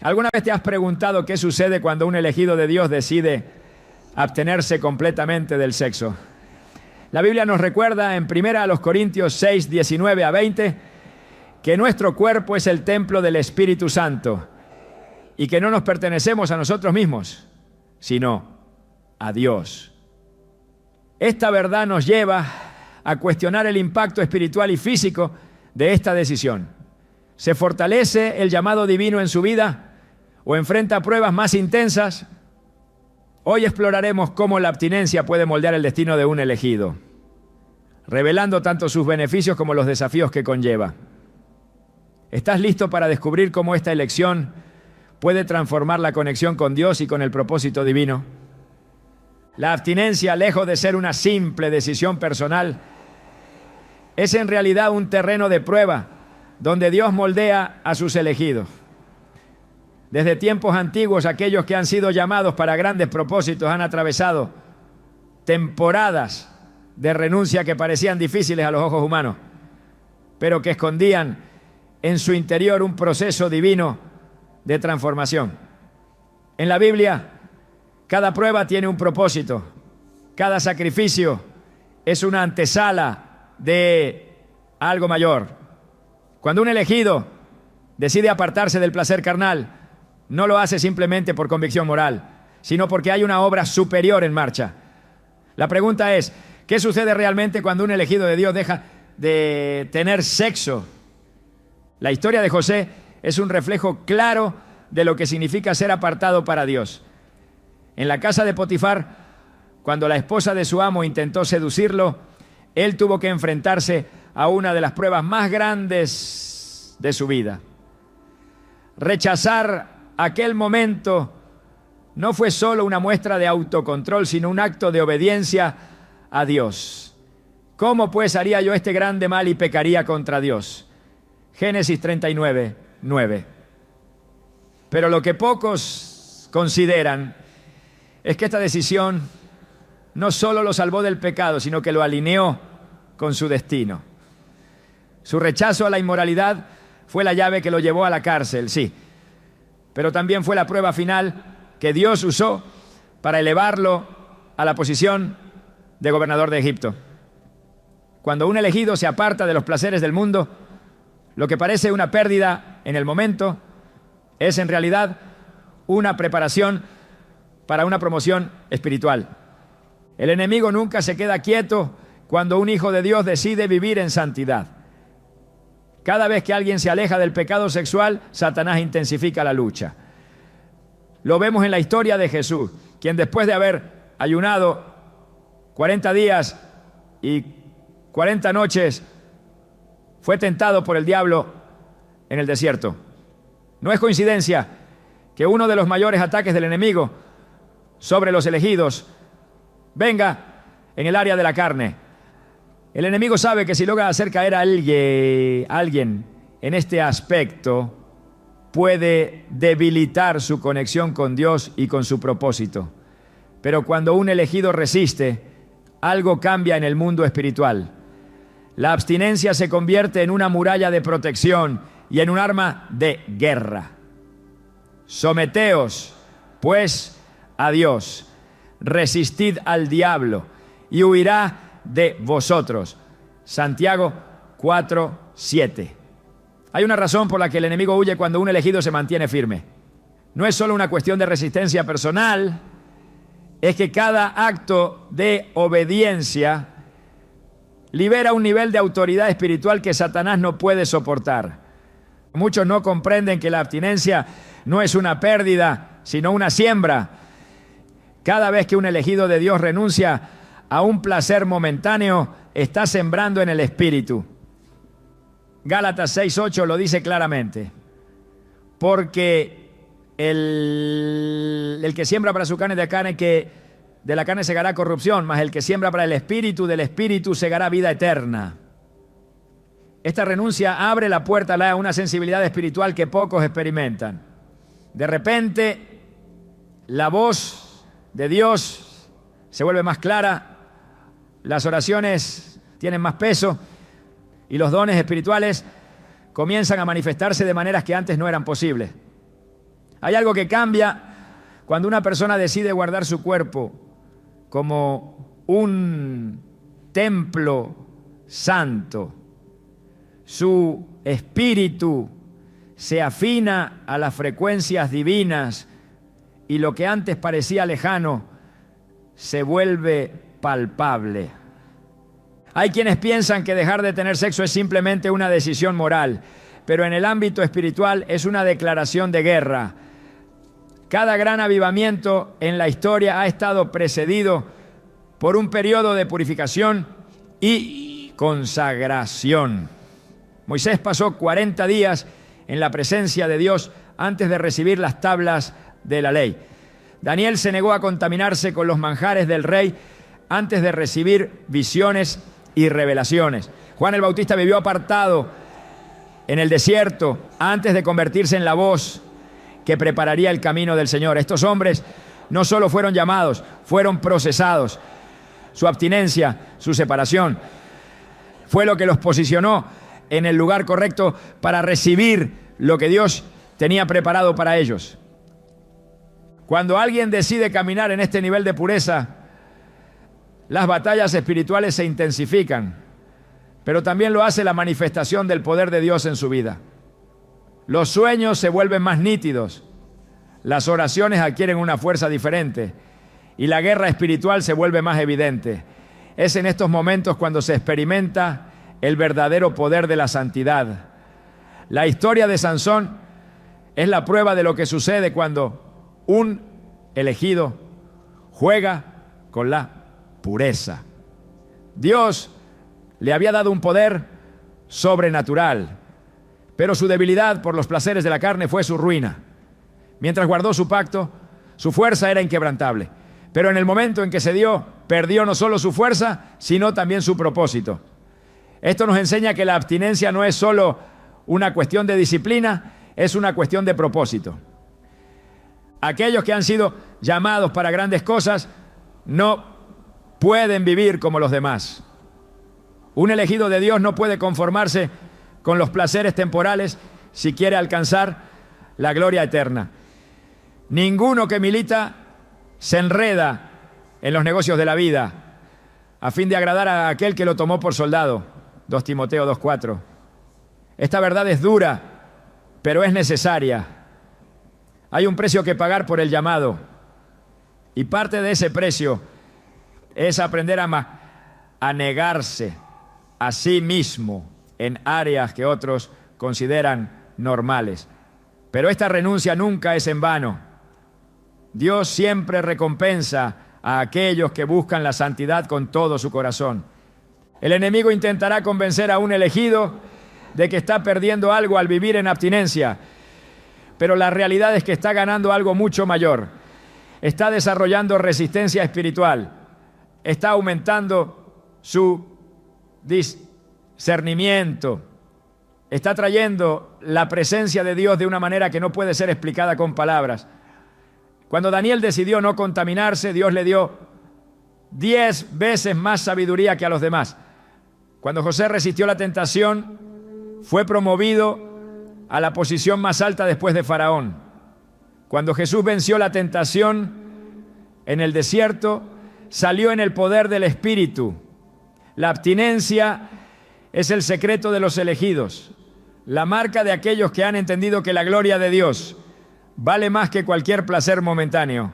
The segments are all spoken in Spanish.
¿Alguna vez te has preguntado qué sucede cuando un elegido de Dios decide abstenerse completamente del sexo? La Biblia nos recuerda en 1 Corintios 6, 19 a 20, que nuestro cuerpo es el templo del Espíritu Santo y que no nos pertenecemos a nosotros mismos, sino a Dios. Esta verdad nos lleva a cuestionar el impacto espiritual y físico de esta decisión. ¿Se fortalece el llamado divino en su vida o enfrenta pruebas más intensas? Hoy exploraremos cómo la abstinencia puede moldear el destino de un elegido, revelando tanto sus beneficios como los desafíos que conlleva. ¿Estás listo para descubrir cómo esta elección puede transformar la conexión con Dios y con el propósito divino? La abstinencia, lejos de ser una simple decisión personal, es en realidad un terreno de prueba donde Dios moldea a sus elegidos. Desde tiempos antiguos, aquellos que han sido llamados para grandes propósitos han atravesado temporadas de renuncia que parecían difíciles a los ojos humanos, pero que escondían en su interior un proceso divino de transformación. En la Biblia, cada prueba tiene un propósito, cada sacrificio es una antesala de algo mayor. Cuando un elegido decide apartarse del placer carnal, no lo hace simplemente por convicción moral, sino porque hay una obra superior en marcha. La pregunta es, ¿qué sucede realmente cuando un elegido de Dios deja de tener sexo? La historia de José es un reflejo claro de lo que significa ser apartado para Dios. En la casa de Potifar, cuando la esposa de su amo intentó seducirlo, él tuvo que enfrentarse a una de las pruebas más grandes de su vida. Rechazar aquel momento no fue solo una muestra de autocontrol, sino un acto de obediencia a Dios. ¿Cómo pues haría yo este grande mal y pecaría contra Dios? Génesis 39, 9. Pero lo que pocos consideran es que esta decisión no solo lo salvó del pecado, sino que lo alineó con su destino. Su rechazo a la inmoralidad fue la llave que lo llevó a la cárcel, sí, pero también fue la prueba final que Dios usó para elevarlo a la posición de gobernador de Egipto. Cuando un elegido se aparta de los placeres del mundo, lo que parece una pérdida en el momento es en realidad una preparación para una promoción espiritual. El enemigo nunca se queda quieto cuando un hijo de Dios decide vivir en santidad. Cada vez que alguien se aleja del pecado sexual, Satanás intensifica la lucha. Lo vemos en la historia de Jesús, quien después de haber ayunado 40 días y 40 noches, fue tentado por el diablo en el desierto. No es coincidencia que uno de los mayores ataques del enemigo sobre los elegidos venga en el área de la carne. El enemigo sabe que si logra hacer caer a alguien en este aspecto, puede debilitar su conexión con Dios y con su propósito. Pero cuando un elegido resiste, algo cambia en el mundo espiritual. La abstinencia se convierte en una muralla de protección y en un arma de guerra. Someteos, pues, a Dios. Resistid al diablo y huirá de vosotros. Santiago 4:7. Hay una razón por la que el enemigo huye cuando un elegido se mantiene firme. No es solo una cuestión de resistencia personal, es que cada acto de obediencia libera un nivel de autoridad espiritual que Satanás no puede soportar. Muchos no comprenden que la abstinencia no es una pérdida, sino una siembra. Cada vez que un elegido de Dios renuncia a un placer momentáneo, está sembrando en el espíritu. Gálatas 6:8 lo dice claramente. Porque el que siembra para su carne, de la carne segará corrupción, mas el que siembra para el espíritu, del espíritu segará vida eterna. Esta renuncia abre la puerta a una sensibilidad espiritual que pocos experimentan. De repente, la voz de Dios se vuelve más clara, las oraciones tienen más peso y los dones espirituales comienzan a manifestarse de maneras que antes no eran posibles. Hay algo que cambia cuando una persona decide guardar su cuerpo como un templo santo. Su espíritu se afina a las frecuencias divinas y lo que antes parecía lejano se vuelve palpable. Hay quienes piensan que dejar de tener sexo es simplemente una decisión moral, pero en el ámbito espiritual es una declaración de guerra. Cada gran avivamiento en la historia ha estado precedido por un periodo de purificación y consagración. Moisés pasó 40 días en la presencia de Dios antes de recibir las tablas de la ley. Daniel se negó a contaminarse con los manjares del rey antes de recibir visiones y revelaciones. Juan el Bautista vivió apartado en el desierto antes de convertirse en la voz que prepararía el camino del Señor. Estos hombres no solo fueron llamados, fueron procesados. Su abstinencia, su separación, fue lo que los posicionó en el lugar correcto para recibir lo que Dios tenía preparado para ellos. Cuando alguien decide caminar en este nivel de pureza, las batallas espirituales se intensifican, pero también lo hace la manifestación del poder de Dios en su vida. Los sueños se vuelven más nítidos, las oraciones adquieren una fuerza diferente y la guerra espiritual se vuelve más evidente. Es en estos momentos cuando se experimenta el verdadero poder de la santidad. La historia de Sansón es la prueba de lo que sucede cuando un elegido juega con la pureza. Dios le había dado un poder sobrenatural, pero su debilidad por los placeres de la carne fue su ruina. Mientras guardó su pacto, su fuerza era inquebrantable, pero en el momento en que cedió, perdió no solo su fuerza, sino también su propósito. Esto nos enseña que la abstinencia no es solo una cuestión de disciplina, es una cuestión de propósito. Aquellos que han sido llamados para grandes cosas no pueden vivir como los demás. Un elegido de Dios no puede conformarse con los placeres temporales si quiere alcanzar la gloria eterna. Ninguno que milita se enreda en los negocios de la vida a fin de agradar a aquel que lo tomó por soldado. 2 Timoteo 2:4. Esta verdad es dura, pero es necesaria. Hay un precio que pagar por el llamado, y parte de ese precio es aprender a negarse a sí mismo en áreas que otros consideran normales. Pero esta renuncia nunca es en vano. Dios siempre recompensa a aquellos que buscan la santidad con todo su corazón. El enemigo intentará convencer a un elegido de que está perdiendo algo al vivir en abstinencia, pero la realidad es que está ganando algo mucho mayor. Está desarrollando resistencia espiritual, está aumentando su discernimiento, está trayendo la presencia de Dios de una manera que no puede ser explicada con palabras. Cuando Daniel decidió no contaminarse, Dios le dio 10 veces más sabiduría que a los demás. Cuando José resistió la tentación, fue promovido a la posición más alta después de Faraón. Cuando Jesús venció la tentación en el desierto, salió en el poder del Espíritu. La abstinencia es el secreto de los elegidos, la marca de aquellos que han entendido que la gloria de Dios vale más que cualquier placer momentáneo.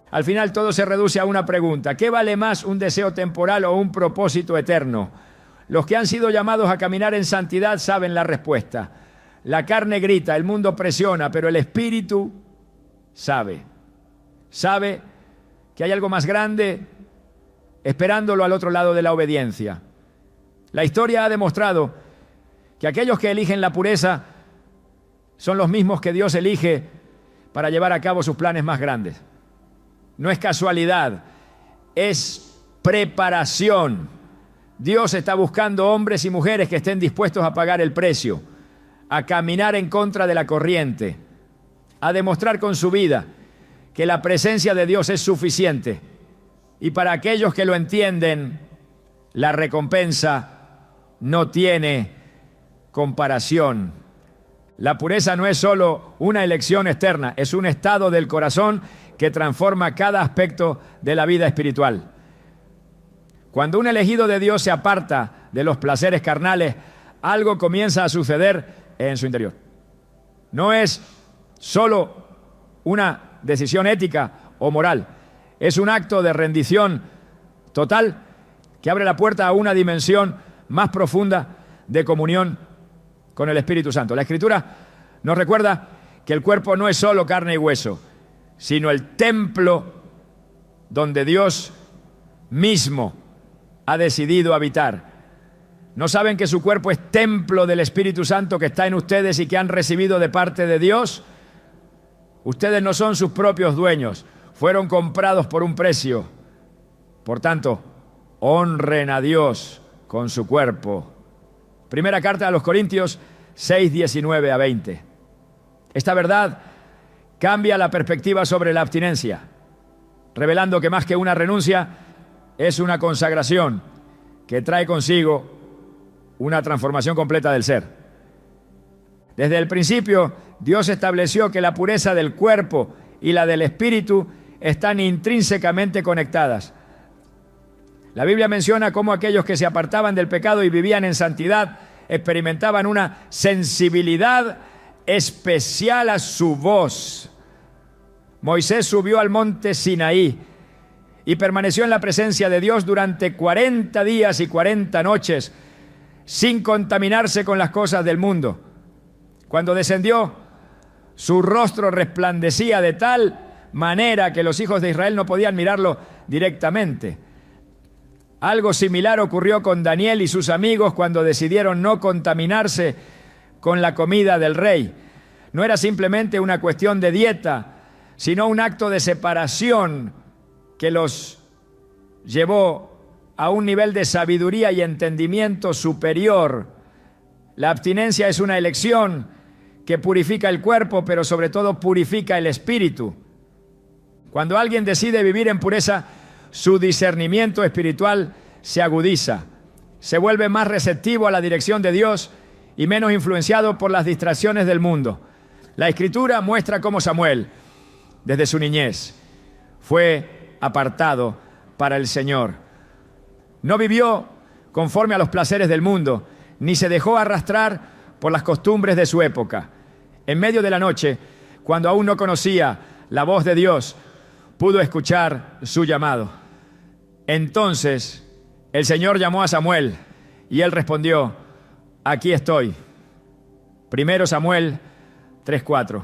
Al final todo se reduce a una pregunta: ¿qué vale más, un deseo temporal o un propósito eterno? Los que han sido llamados a caminar en santidad saben la respuesta. La carne grita, el mundo presiona, pero el Espíritu sabe que hay algo más grande esperándolo al otro lado de la obediencia. La historia ha demostrado que aquellos que eligen la pureza son los mismos que Dios elige para llevar a cabo sus planes más grandes. No es casualidad, es preparación. Dios está buscando hombres y mujeres que estén dispuestos a pagar el precio, a caminar en contra de la corriente, a demostrar con su vida que la presencia de Dios es suficiente. Y para aquellos que lo entienden, la recompensa no tiene comparación. La pureza no es solo una elección externa, es un estado del corazón que transforma cada aspecto de la vida espiritual. Cuando un elegido de Dios se aparta de los placeres carnales, algo comienza a suceder en su interior. No es solo una decisión ética o moral, es un acto de rendición total que abre la puerta a una dimensión más profunda de comunión con el Espíritu Santo. La Escritura nos recuerda que el cuerpo no es solo carne y hueso, sino el templo donde Dios mismo ha decidido habitar. ¿No saben que su cuerpo es templo del Espíritu Santo que está en ustedes y que han recibido de parte de Dios? Ustedes no son sus propios dueños, fueron comprados por un precio. Por tanto, honren a Dios con su cuerpo. Primera carta a los Corintios 6, 19 a 20. Esta verdad cambia la perspectiva sobre la abstinencia, revelando que más que una renuncia, es una consagración que trae consigo una transformación completa del ser. Desde el principio, Dios estableció que la pureza del cuerpo y la del espíritu están intrínsecamente conectadas. La Biblia menciona cómo aquellos que se apartaban del pecado y vivían en santidad experimentaban una sensibilidad especial a su voz. Moisés subió al monte Sinaí y permaneció en la presencia de Dios durante 40 días y 40 noches, sin contaminarse con las cosas del mundo. Cuando descendió, su rostro resplandecía de tal manera que los hijos de Israel no podían mirarlo directamente. Algo similar ocurrió con Daniel y sus amigos cuando decidieron no contaminarse con la comida del rey. No era simplemente una cuestión de dieta, sino un acto de separación que los llevó a un nivel de sabiduría y entendimiento superior. La abstinencia es una elección que purifica el cuerpo, pero sobre todo purifica el espíritu. Cuando alguien decide vivir en pureza, su discernimiento espiritual se agudiza, se vuelve más receptivo a la dirección de Dios y menos influenciado por las distracciones del mundo. La Escritura muestra cómo Samuel, desde su niñez, fue apartado para el Señor. No vivió conforme a los placeres del mundo, ni se dejó arrastrar por las costumbres de su época. En medio de la noche, cuando aún no conocía la voz de Dios, pudo escuchar su llamado. Entonces el Señor llamó a Samuel y él respondió: aquí estoy. Primero Samuel 3:4.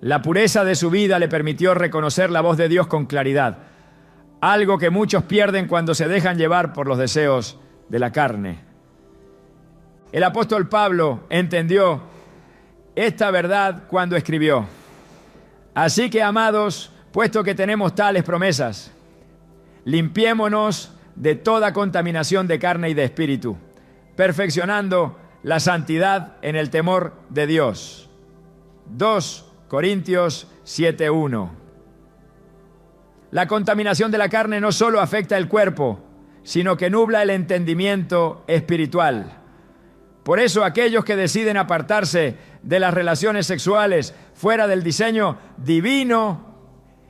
La pureza de su vida le permitió reconocer la voz de Dios con claridad, algo que muchos pierden cuando se dejan llevar por los deseos de la carne. El apóstol Pablo entendió esta verdad cuando escribió: así que, amados, puesto que tenemos tales promesas, limpiémonos de toda contaminación de carne y de espíritu, perfeccionando la santidad en el temor de Dios. 2 Corintios 7:1. La contaminación de la carne no solo afecta el cuerpo, sino que nubla el entendimiento espiritual. Por eso aquellos que deciden apartarse de las relaciones sexuales fuera del diseño divino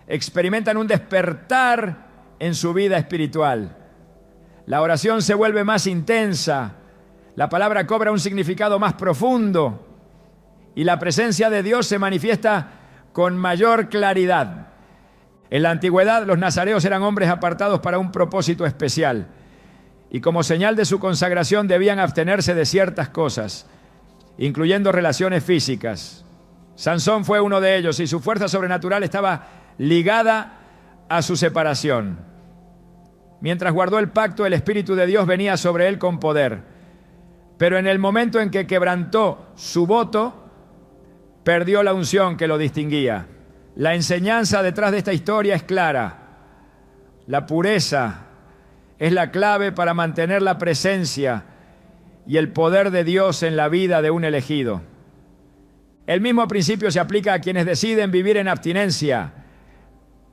experimentan un despertar en su vida espiritual. La oración se vuelve más intensa, la palabra cobra un significado más profundo y la presencia de Dios se manifiesta con mayor claridad. En la antigüedad, los nazareos eran hombres apartados para un propósito especial y como señal de su consagración debían abstenerse de ciertas cosas, incluyendo relaciones físicas. Sansón fue uno de ellos y su fuerza sobrenatural estaba ligada a su separación. Mientras guardó el pacto, el Espíritu de Dios venía sobre él con poder. Pero en el momento en que quebrantó su voto, perdió la unción que lo distinguía. La enseñanza detrás de esta historia es clara. La pureza es la clave para mantener la presencia y el poder de Dios en la vida de un elegido. El mismo principio se aplica a quienes deciden vivir en abstinencia.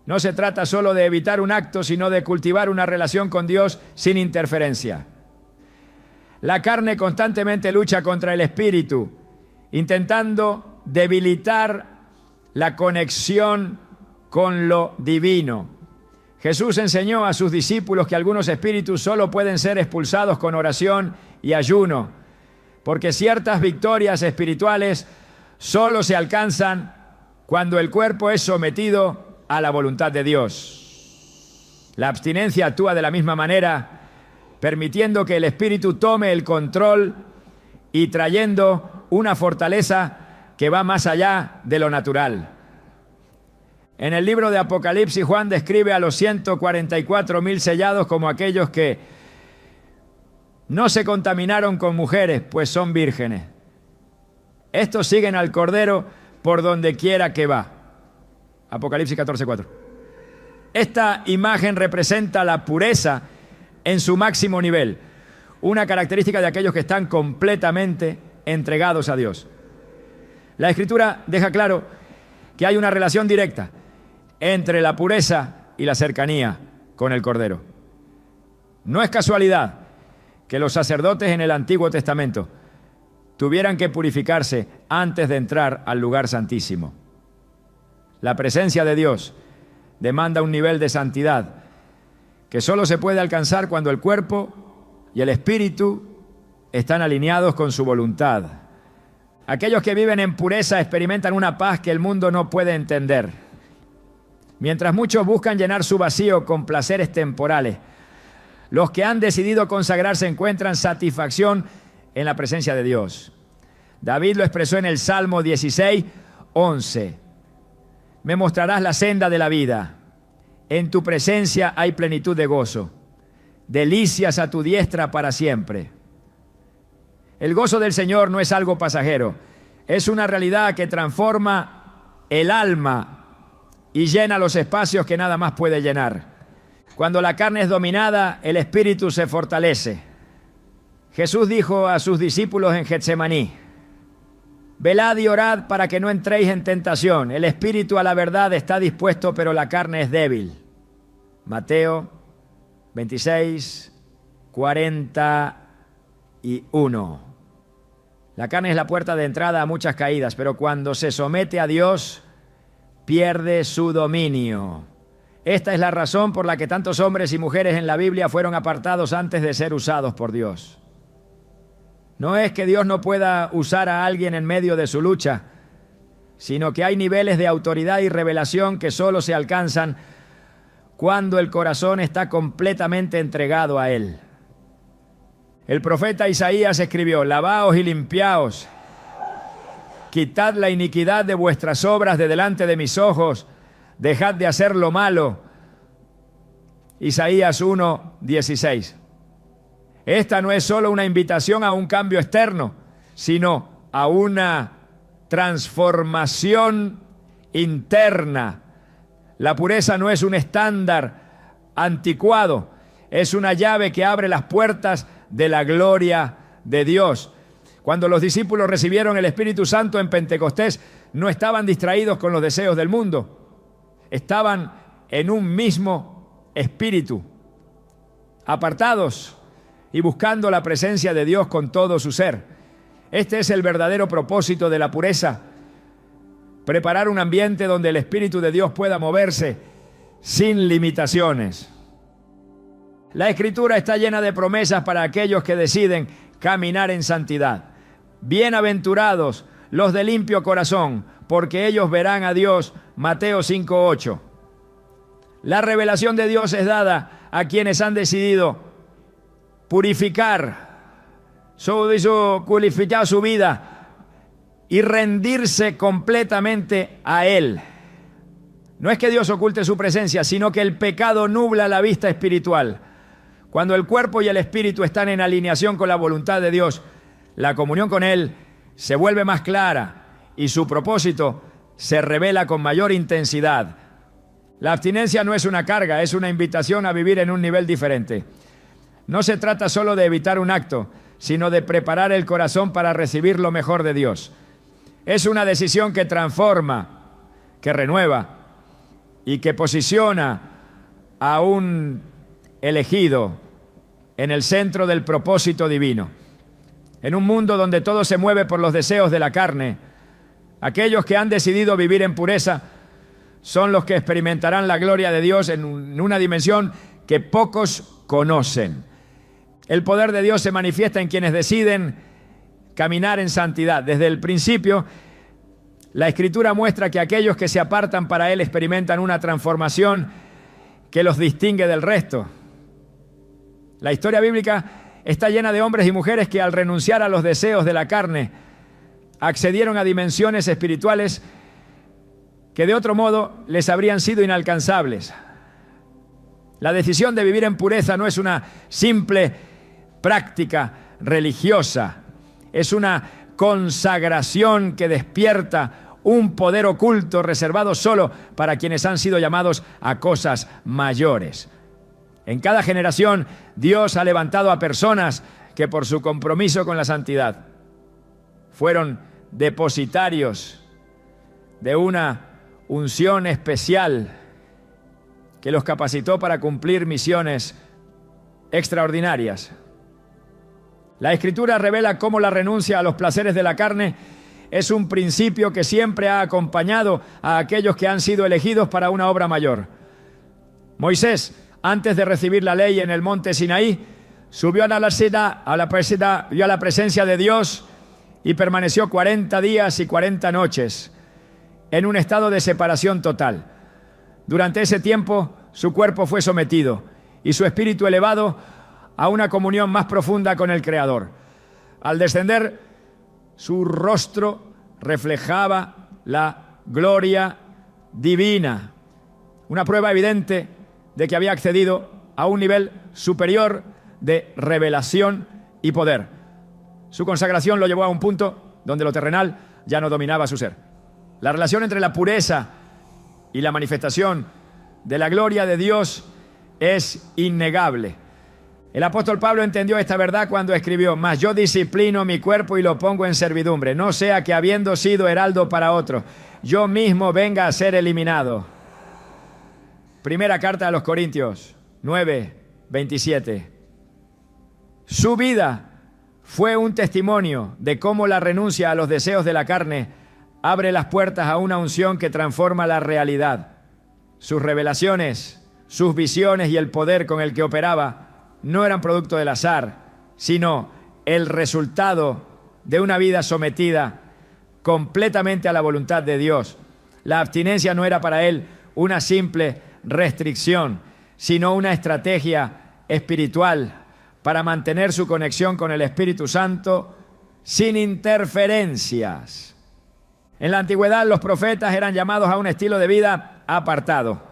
No se trata solo de evitar un acto, sino de cultivar una relación con Dios sin interferencia. La carne constantemente lucha contra el espíritu intentando debilitar la conexión con lo divino. Jesús enseñó a sus discípulos que algunos espíritus solo pueden ser expulsados con oración y ayuno, porque ciertas victorias espirituales solo se alcanzan cuando el cuerpo es sometido a la voluntad de Dios. La abstinencia actúa de la misma manera, permitiendo que el espíritu tome el control y trayendo una fortaleza que va más allá de lo natural. En el libro de Apocalipsis, Juan describe a los 144,000 sellados como aquellos que no se contaminaron con mujeres, pues son vírgenes. Estos siguen al Cordero por donde quiera que va. Apocalipsis 14:4. Esta imagen representa la pureza en su máximo nivel, una característica de aquellos que están completamente entregados a Dios. La Escritura deja claro que hay una relación directa entre la pureza y la cercanía con el Cordero. No es casualidad que los sacerdotes en el Antiguo Testamento tuvieran que purificarse antes de entrar al lugar santísimo. La presencia de Dios demanda un nivel de santidad que solo se puede alcanzar cuando el cuerpo y el espíritu están alineados con su voluntad. Aquellos que viven en pureza experimentan una paz que el mundo no puede entender. Mientras muchos buscan llenar su vacío con placeres temporales, los que han decidido consagrarse encuentran satisfacción en la presencia de Dios. David lo expresó en el Salmo 16:11. Me mostrarás la senda de la vida. En tu presencia hay plenitud de gozo. Delicias a tu diestra para siempre. El gozo del Señor no es algo pasajero. Es una realidad que transforma el alma y llena los espacios que nada más puede llenar. Cuando la carne es dominada, el espíritu se fortalece. Jesús dijo a sus discípulos en Getsemaní: velad y orad para que no entréis en tentación. El espíritu a la verdad está dispuesto, pero la carne es débil. Mateo 26:41. La carne es la puerta de entrada a muchas caídas, pero cuando se somete a Dios, pierde su dominio. Esta es la razón por la que tantos hombres y mujeres en la Biblia fueron apartados antes de ser usados por Dios. No es que Dios no pueda usar a alguien en medio de su lucha, sino que hay niveles de autoridad y revelación que solo se alcanzan cuando el corazón está completamente entregado a Él. El profeta Isaías escribió: lavaos y limpiaos, quitad la iniquidad de vuestras obras de delante de mis ojos, dejad de hacer lo malo. Isaías 1:16. Esta no es solo una invitación a un cambio externo, sino a una transformación interna. La pureza no es un estándar anticuado, es una llave que abre las puertas de la gloria de Dios. Cuando los discípulos recibieron el Espíritu Santo en Pentecostés, no estaban distraídos con los deseos del mundo. Estaban en un mismo espíritu, apartados y buscando la presencia de Dios con todo su ser. Este es el verdadero propósito de la pureza: preparar un ambiente donde el Espíritu de Dios pueda moverse sin limitaciones. La Escritura está llena de promesas para aquellos que deciden caminar en santidad. Bienaventurados los de limpio corazón, porque ellos verán a Dios. Mateo 5:8. La revelación de Dios es dada a quienes han decidido purificar su vida y rendirse completamente a Él. No es que Dios oculte su presencia, sino que el pecado nubla la vista espiritual. Cuando el cuerpo y el espíritu están en alineación con la voluntad de Dios, la comunión con Él se vuelve más clara y su propósito se revela con mayor intensidad. La abstinencia no es una carga, es una invitación a vivir en un nivel diferente. No se trata solo de evitar un acto, sino de preparar el corazón para recibir lo mejor de Dios. Es una decisión que transforma, que renueva y que posiciona a un elegido en el centro del propósito divino. En un mundo donde todo se mueve por los deseos de la carne, aquellos que han decidido vivir en pureza son los que experimentarán la gloria de Dios en una dimensión que pocos conocen. El poder de Dios se manifiesta en quienes deciden caminar en santidad. Desde el principio, la Escritura muestra que aquellos que se apartan para Él experimentan una transformación que los distingue del resto. La historia bíblica está llena de hombres y mujeres que al renunciar a los deseos de la carne accedieron a dimensiones espirituales que de otro modo les habrían sido inalcanzables. La decisión de vivir en pureza no es una simple práctica religiosa, es una consagración que despierta un poder oculto reservado solo para quienes han sido llamados a cosas mayores. En cada generación, Dios ha levantado a personas que por su compromiso con la santidad fueron depositarios de una unción especial que los capacitó para cumplir misiones extraordinarias. La Escritura revela cómo la renuncia a los placeres de la carne es un principio que siempre ha acompañado a aquellos que han sido elegidos para una obra mayor. Moisés, antes de recibir la ley en el monte Sinaí, subió a la presencia de Dios y permaneció 40 días y 40 noches en un estado de separación total. Durante ese tiempo, su cuerpo fue sometido y su espíritu elevado a una comunión más profunda con el Creador. Al descender, su rostro reflejaba la gloria divina, una prueba evidente de que había accedido a un nivel superior de revelación y poder. Su consagración lo llevó a un punto donde lo terrenal ya no dominaba su ser. La relación entre la pureza y la manifestación de la gloria de Dios es innegable. El apóstol Pablo entendió esta verdad cuando escribió: mas yo disciplino mi cuerpo y lo pongo en servidumbre, no sea que habiendo sido heraldo para otro, yo mismo venga a ser eliminado. Primera carta a los Corintios 9:27. Su vida fue un testimonio de cómo la renuncia a los deseos de la carne abre las puertas a una unción que transforma la realidad. Sus revelaciones, sus visiones y el poder con el que operaba no eran producto del azar, sino el resultado de una vida sometida completamente a la voluntad de Dios. La abstinencia no era para él una simple restricción, sino una estrategia espiritual para mantener su conexión con el Espíritu Santo sin interferencias. En la antigüedad, los profetas eran llamados a un estilo de vida apartado.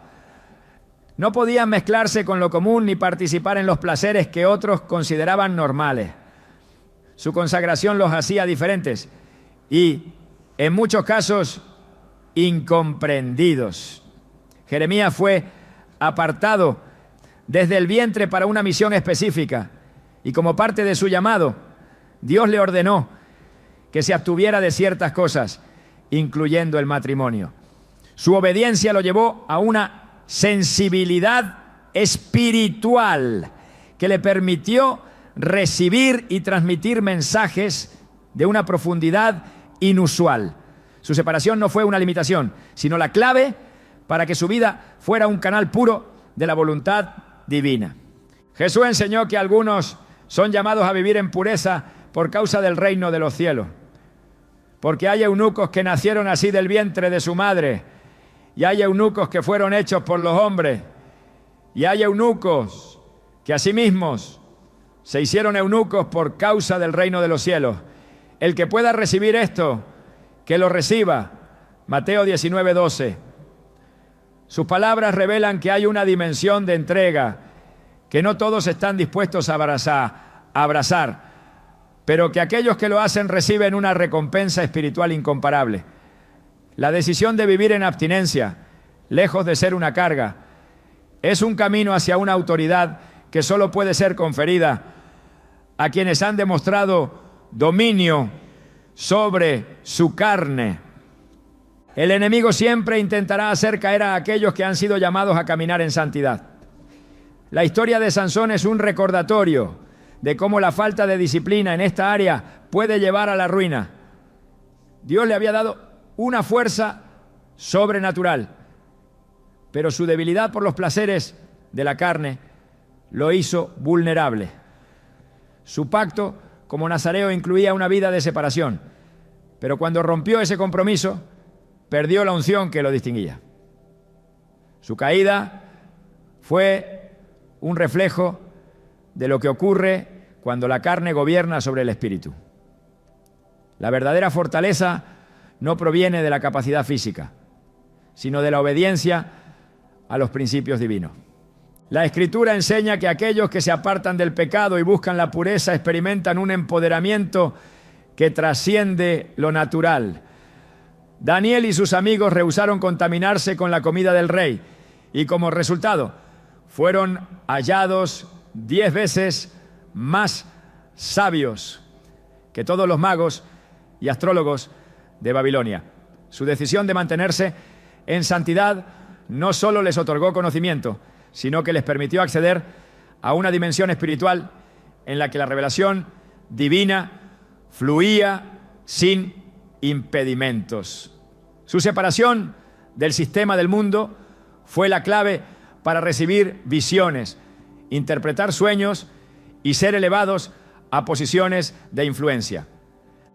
No podían mezclarse con lo común ni participar en los placeres que otros consideraban normales. Su consagración los hacía diferentes y, en muchos casos, incomprendidos. Jeremías fue apartado desde el vientre para una misión específica y como parte de su llamado, Dios le ordenó que se abstuviera de ciertas cosas, incluyendo el matrimonio. Su obediencia lo llevó a una sensibilidad espiritual que le permitió recibir y transmitir mensajes de una profundidad inusual. Su separación no fue una limitación, sino la clave para que su vida fuera un canal puro de la voluntad divina. Jesús enseñó que algunos son llamados a vivir en pureza por causa del reino de los cielos, porque hay eunucos que nacieron así del vientre de su madre, y hay eunucos que fueron hechos por los hombres, y hay eunucos que asimismo se hicieron eunucos por causa del reino de los cielos. El que pueda recibir esto, que lo reciba. Mateo 19:12. Sus palabras revelan que hay una dimensión de entrega que no todos están dispuestos a abrazar, pero que aquellos que lo hacen reciben una recompensa espiritual incomparable. La decisión de vivir en abstinencia, lejos de ser una carga, es un camino hacia una autoridad que solo puede ser conferida a quienes han demostrado dominio sobre su carne. El enemigo siempre intentará hacer caer a aquellos que han sido llamados a caminar en santidad. La historia de Sansón es un recordatorio de cómo la falta de disciplina en esta área puede llevar a la ruina. Dios le había dado una fuerza sobrenatural, pero su debilidad por los placeres de la carne lo hizo vulnerable. Su pacto como nazareo incluía una vida de separación, pero cuando rompió ese compromiso, perdió la unción que lo distinguía. Su caída fue un reflejo de lo que ocurre cuando la carne gobierna sobre el espíritu. La verdadera fortaleza no proviene de la capacidad física, sino de la obediencia a los principios divinos. La Escritura enseña que aquellos que se apartan del pecado y buscan la pureza experimentan un empoderamiento que trasciende lo natural. Daniel y sus amigos rehusaron contaminarse con la comida del rey y como resultado fueron hallados 10 veces más sabios que todos los magos y astrólogos de Babilonia. Su decisión de mantenerse en santidad no solo les otorgó conocimiento, sino que les permitió acceder a una dimensión espiritual en la que la revelación divina fluía sin impedimentos. Su separación del sistema del mundo fue la clave para recibir visiones, interpretar sueños y ser elevados a posiciones de influencia.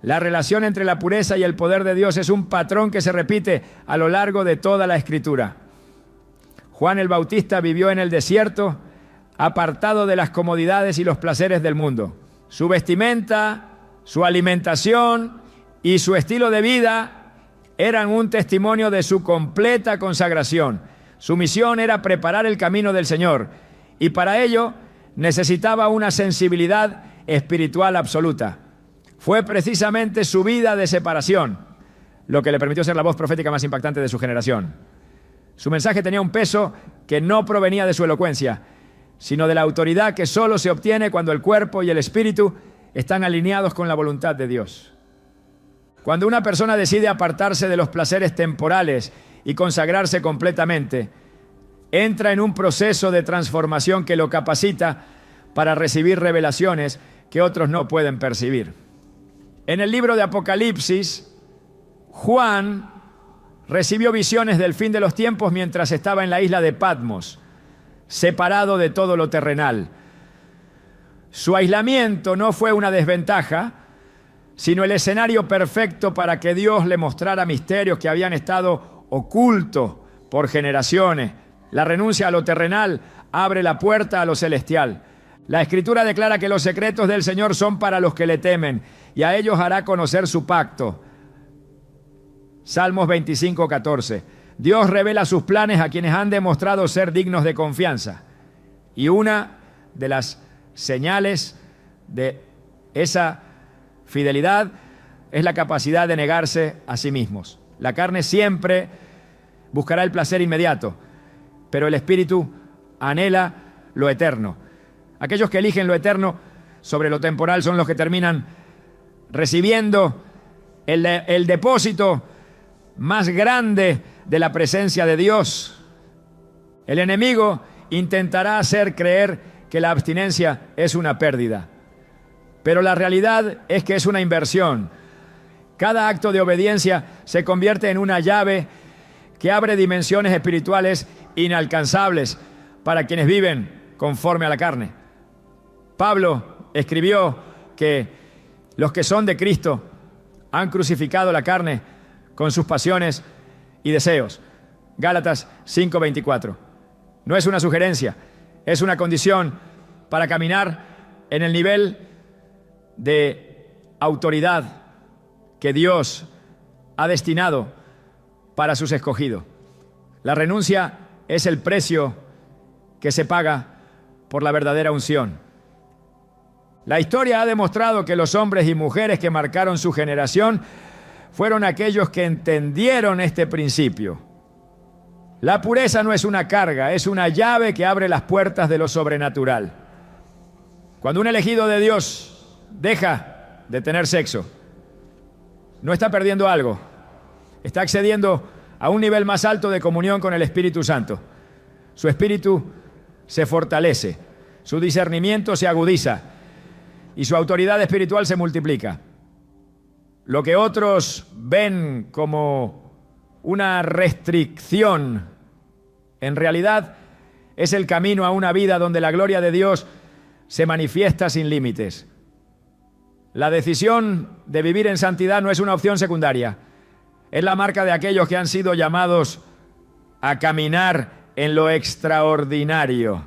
La relación entre la pureza y el poder de Dios es un patrón que se repite a lo largo de toda la Escritura. Juan el Bautista vivió en el desierto, apartado de las comodidades y los placeres del mundo. Su vestimenta, su alimentación y su estilo de vida eran un testimonio de su completa consagración. Su misión era preparar el camino del Señor y para ello necesitaba una sensibilidad espiritual absoluta. Fue precisamente su vida de separación lo que le permitió ser la voz profética más impactante de su generación. Su mensaje tenía un peso que no provenía de su elocuencia, sino de la autoridad que solo se obtiene cuando el cuerpo y el espíritu están alineados con la voluntad de Dios. Cuando una persona decide apartarse de los placeres temporales y consagrarse completamente, entra en un proceso de transformación que lo capacita para recibir revelaciones que otros no pueden percibir. En el libro de Apocalipsis, Juan recibió visiones del fin de los tiempos mientras estaba en la isla de Patmos, separado de todo lo terrenal. Su aislamiento no fue una desventaja, sino el escenario perfecto para que Dios le mostrara misterios que habían estado ocultos por generaciones. La renuncia a lo terrenal abre la puerta a lo celestial. La Escritura declara que los secretos del Señor son para los que le temen, y a ellos hará conocer su pacto. Salmos 25:14. Dios revela sus planes a quienes han demostrado ser dignos de confianza. Y una de las señales de esa fidelidad es la capacidad de negarse a sí mismos. La carne siempre buscará el placer inmediato, pero el espíritu anhela lo eterno. Aquellos que eligen lo eterno sobre lo temporal son los que terminan recibiendo el depósito más grande de la presencia de Dios. El enemigo intentará hacer creer que la abstinencia es una pérdida, pero la realidad es que es una inversión. Cada acto de obediencia se convierte en una llave que abre dimensiones espirituales inalcanzables para quienes viven conforme a la carne. Pablo escribió que los que son de Cristo han crucificado la carne con sus pasiones y deseos. Gálatas 5:24. No es una sugerencia, es una condición para caminar en el nivel de autoridad que Dios ha destinado para sus escogidos. La renuncia es el precio que se paga por la verdadera unción. La historia ha demostrado que los hombres y mujeres que marcaron su generación fueron aquellos que entendieron este principio. La pureza no es una carga, es una llave que abre las puertas de lo sobrenatural. Cuando un elegido de Dios deja de tener sexo, no está perdiendo algo, está accediendo a un nivel más alto de comunión con el Espíritu Santo. Su espíritu se fortalece, su discernimiento se agudiza y su autoridad espiritual se multiplica. Lo que otros ven como una restricción, en realidad es el camino a una vida donde la gloria de Dios se manifiesta sin límites. La decisión de vivir en santidad no es una opción secundaria. Es la marca de aquellos que han sido llamados a caminar en lo extraordinario.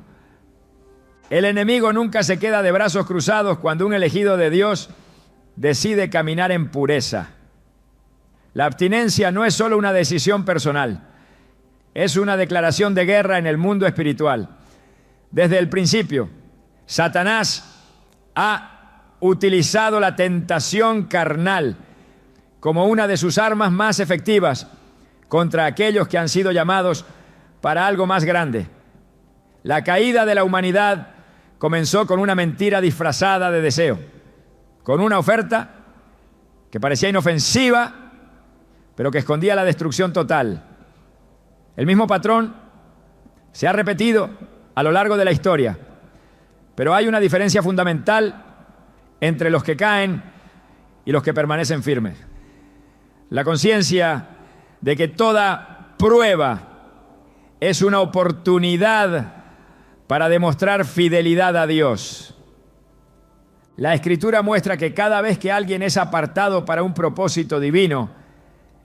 El enemigo nunca se queda de brazos cruzados cuando un elegido de Dios decide caminar en pureza. La abstinencia no es solo una decisión personal, es una declaración de guerra en el mundo espiritual. Desde el principio, Satanás ha utilizado la tentación carnal como una de sus armas más efectivas contra aquellos que han sido llamados para algo más grande. La caída de la humanidad comenzó con una mentira disfrazada de deseo, con una oferta que parecía inofensiva, pero que escondía la destrucción total. El mismo patrón se ha repetido a lo largo de la historia, pero hay una diferencia fundamental entre los que caen y los que permanecen firmes. La conciencia de que toda prueba es una oportunidad para demostrar fidelidad a Dios. La Escritura muestra que cada vez que alguien es apartado para un propósito divino,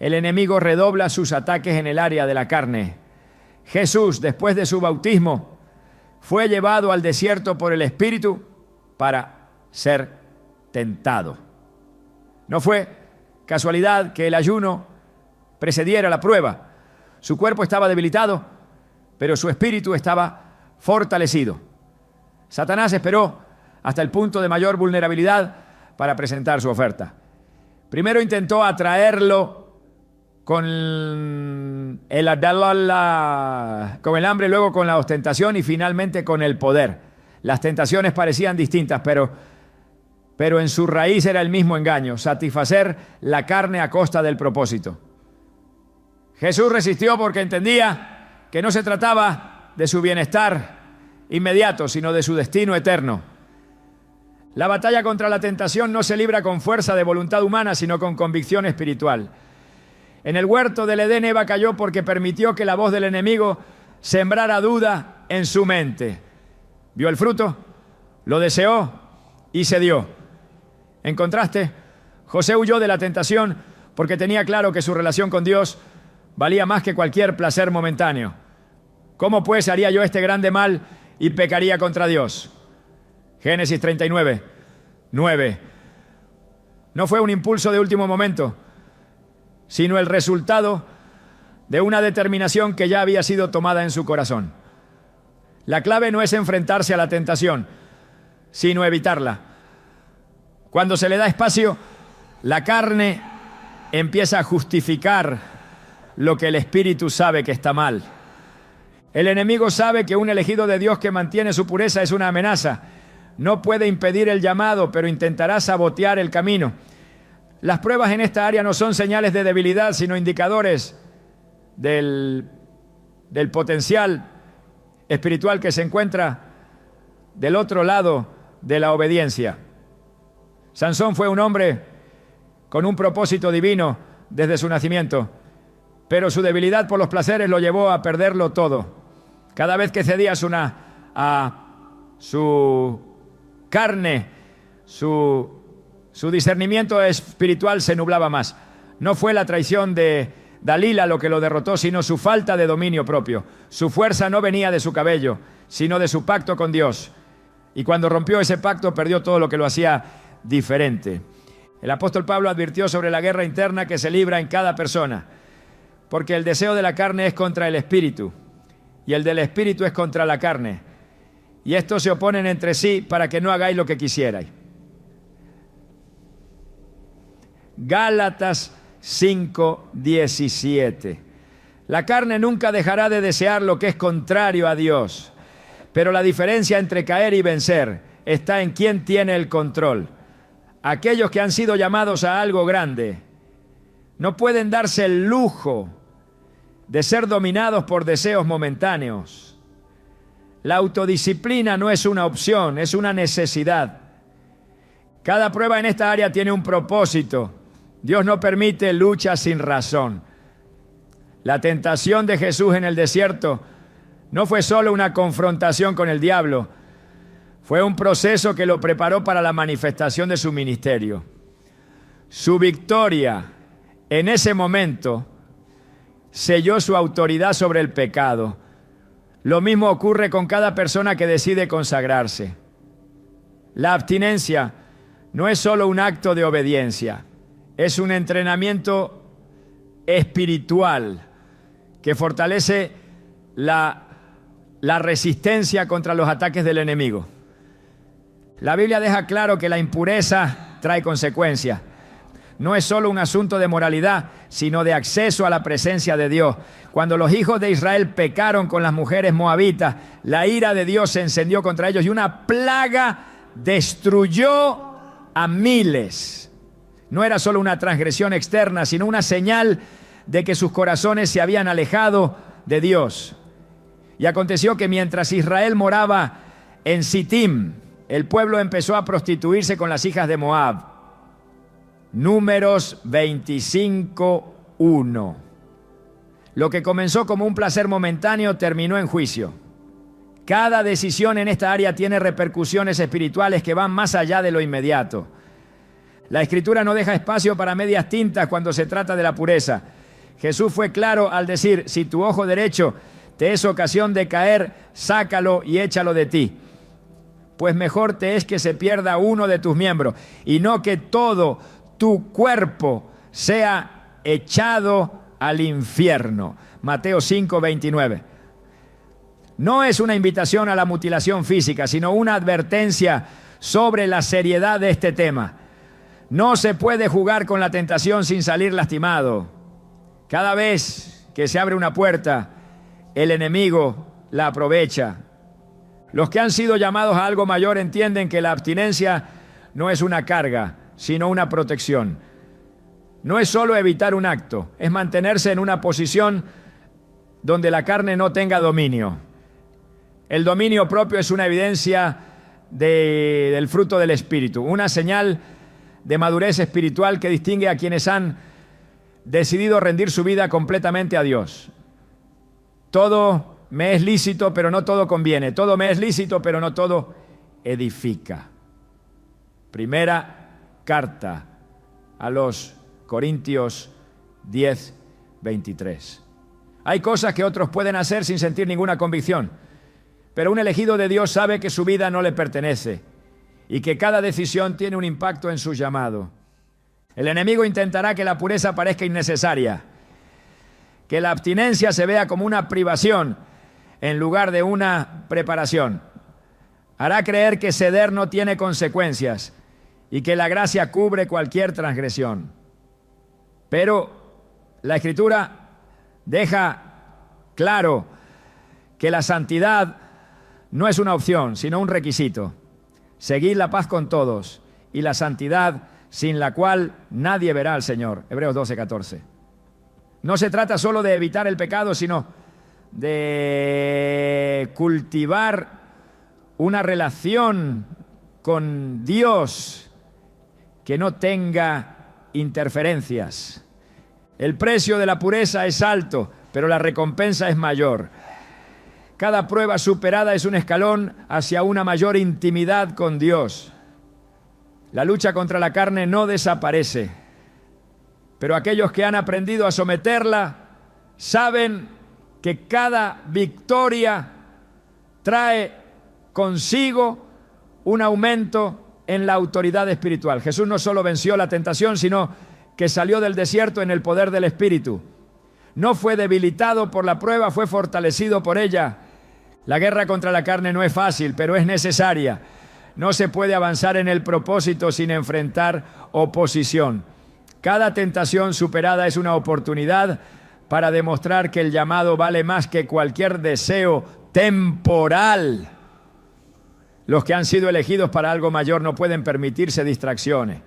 el enemigo redobla sus ataques en el área de la carne. Jesús, después de su bautismo, fue llevado al desierto por el Espíritu para ser tentado. No fue casualidad que el ayuno precediera la prueba. Su cuerpo estaba debilitado, pero su espíritu estaba fortalecido. Satanás esperó hasta el punto de mayor vulnerabilidad para presentar su oferta. Primero intentó atraerlo con el hambre, luego con la ostentación y finalmente con el poder. Las tentaciones parecían distintas, pero en su raíz era el mismo engaño: satisfacer la carne a costa del propósito. Jesús resistió porque entendía que no se trataba de su bienestar inmediato, sino de su destino eterno. La batalla contra la tentación no se libra con fuerza de voluntad humana, sino con convicción espiritual. En el huerto del Edén, Eva cayó porque permitió que la voz del enemigo sembrara duda en su mente. Vio el fruto, lo deseó y se dio. En contraste, José huyó de la tentación porque tenía claro que su relación con Dios valía más que cualquier placer momentáneo. ¿Cómo pues haría yo este grande mal y pecaría contra Dios? Génesis 39, 9. No fue un impulso de último momento, sino el resultado de una determinación que ya había sido tomada en su corazón. La clave no es enfrentarse a la tentación, sino evitarla. Cuando se le da espacio, la carne empieza a justificar lo que el espíritu sabe que está mal. El enemigo sabe que un elegido de Dios que mantiene su pureza es una amenaza. No puede impedir el llamado, pero intentará sabotear el camino. Las pruebas en esta área no son señales de debilidad, sino indicadores del potencial espiritual que se encuentra del otro lado de la obediencia. Sansón fue un hombre con un propósito divino desde su nacimiento, pero su debilidad por los placeres lo llevó a perderlo todo. Cada vez que cedía a su carne, su discernimiento espiritual se nublaba más. No fue la traición de Dalila lo que lo derrotó, sino su falta de dominio propio. Su fuerza no venía de su cabello, sino de su pacto con Dios. Y cuando rompió ese pacto, perdió todo lo que lo hacía diferente. El apóstol Pablo advirtió sobre la guerra interna que se libra en cada persona, porque el deseo de la carne es contra el espíritu, y el del espíritu es contra la carne, y estos se oponen entre sí para que no hagáis lo que quisierais. Gálatas 5:17. La carne nunca dejará de desear lo que es contrario a Dios, pero la diferencia entre caer y vencer está en quién tiene el control. Aquellos que han sido llamados a algo grande no pueden darse el lujo de ser dominados por deseos momentáneos. La autodisciplina no es una opción, es una necesidad. Cada prueba en esta área tiene un propósito. Dios no permite lucha sin razón. La tentación de Jesús en el desierto no fue solo una confrontación con el diablo, fue un proceso que lo preparó para la manifestación de su ministerio. Su victoria en ese momento selló su autoridad sobre el pecado. Lo mismo ocurre con cada persona que decide consagrarse. La abstinencia no es solo un acto de obediencia, es un entrenamiento espiritual que fortalece la resistencia contra los ataques del enemigo. La Biblia deja claro que la impureza trae consecuencias. No es solo un asunto de moralidad, sino de acceso a la presencia de Dios. Cuando los hijos de Israel pecaron con las mujeres moabitas, la ira de Dios se encendió contra ellos y una plaga destruyó a miles. No era solo una transgresión externa, sino una señal de que sus corazones se habían alejado de Dios. Y aconteció que mientras Israel moraba en Sittim, el pueblo empezó a prostituirse con las hijas de Moab. Números 25:1. Lo que comenzó como un placer momentáneo terminó en juicio. Cada decisión en esta área tiene repercusiones espirituales que van más allá de lo inmediato. La Escritura no deja espacio para medias tintas cuando se trata de la pureza. Jesús fue claro al decir: si tu ojo derecho te es ocasión de caer, sácalo y échalo de ti. Pues mejor te es que se pierda uno de tus miembros y no que todo tu cuerpo sea echado al infierno. Mateo 5:29. No es una invitación a la mutilación física, sino una advertencia sobre la seriedad de este tema. No se puede jugar con la tentación sin salir lastimado. Cada vez que se abre una puerta, el enemigo la aprovecha. Los que han sido llamados a algo mayor entienden que la abstinencia no es una carga, sino una protección. No es solo evitar un acto, es mantenerse en una posición donde la carne no tenga dominio. El dominio propio es una evidencia del fruto del Espíritu, una señal de madurez espiritual que distingue a quienes han decidido rendir su vida completamente a Dios. Todo me es lícito, pero no todo conviene. Todo me es lícito, pero no todo edifica. Primera carta a los Corintios 10:23. Hay cosas que otros pueden hacer sin sentir ninguna convicción, pero un elegido de Dios sabe que su vida no le pertenece y que cada decisión tiene un impacto en su llamado. El enemigo intentará que la pureza parezca innecesaria, que la abstinencia se vea como una privación en lugar de una preparación. Hará creer que ceder no tiene consecuencias y que la gracia cubre cualquier transgresión. Pero la Escritura deja claro que la santidad no es una opción, sino un requisito. Seguid la paz con todos y la santidad sin la cual nadie verá al Señor. Hebreos 12:14. No se trata solo de evitar el pecado, sino de cultivar una relación con Dios que no tenga interferencias. El precio de la pureza es alto, pero la recompensa es mayor. Cada prueba superada es un escalón hacia una mayor intimidad con Dios. La lucha contra la carne no desaparece, pero aquellos que han aprendido a someterla saben que cada victoria trae consigo un aumento en la autoridad espiritual. Jesús no solo venció la tentación, sino que salió del desierto en el poder del Espíritu. No fue debilitado por la prueba, fue fortalecido por ella. La guerra contra la carne no es fácil, pero es necesaria. No se puede avanzar en el propósito sin enfrentar oposición. Cada tentación superada es una oportunidad para demostrar que el llamado vale más que cualquier deseo temporal. Los que han sido elegidos para algo mayor no pueden permitirse distracciones.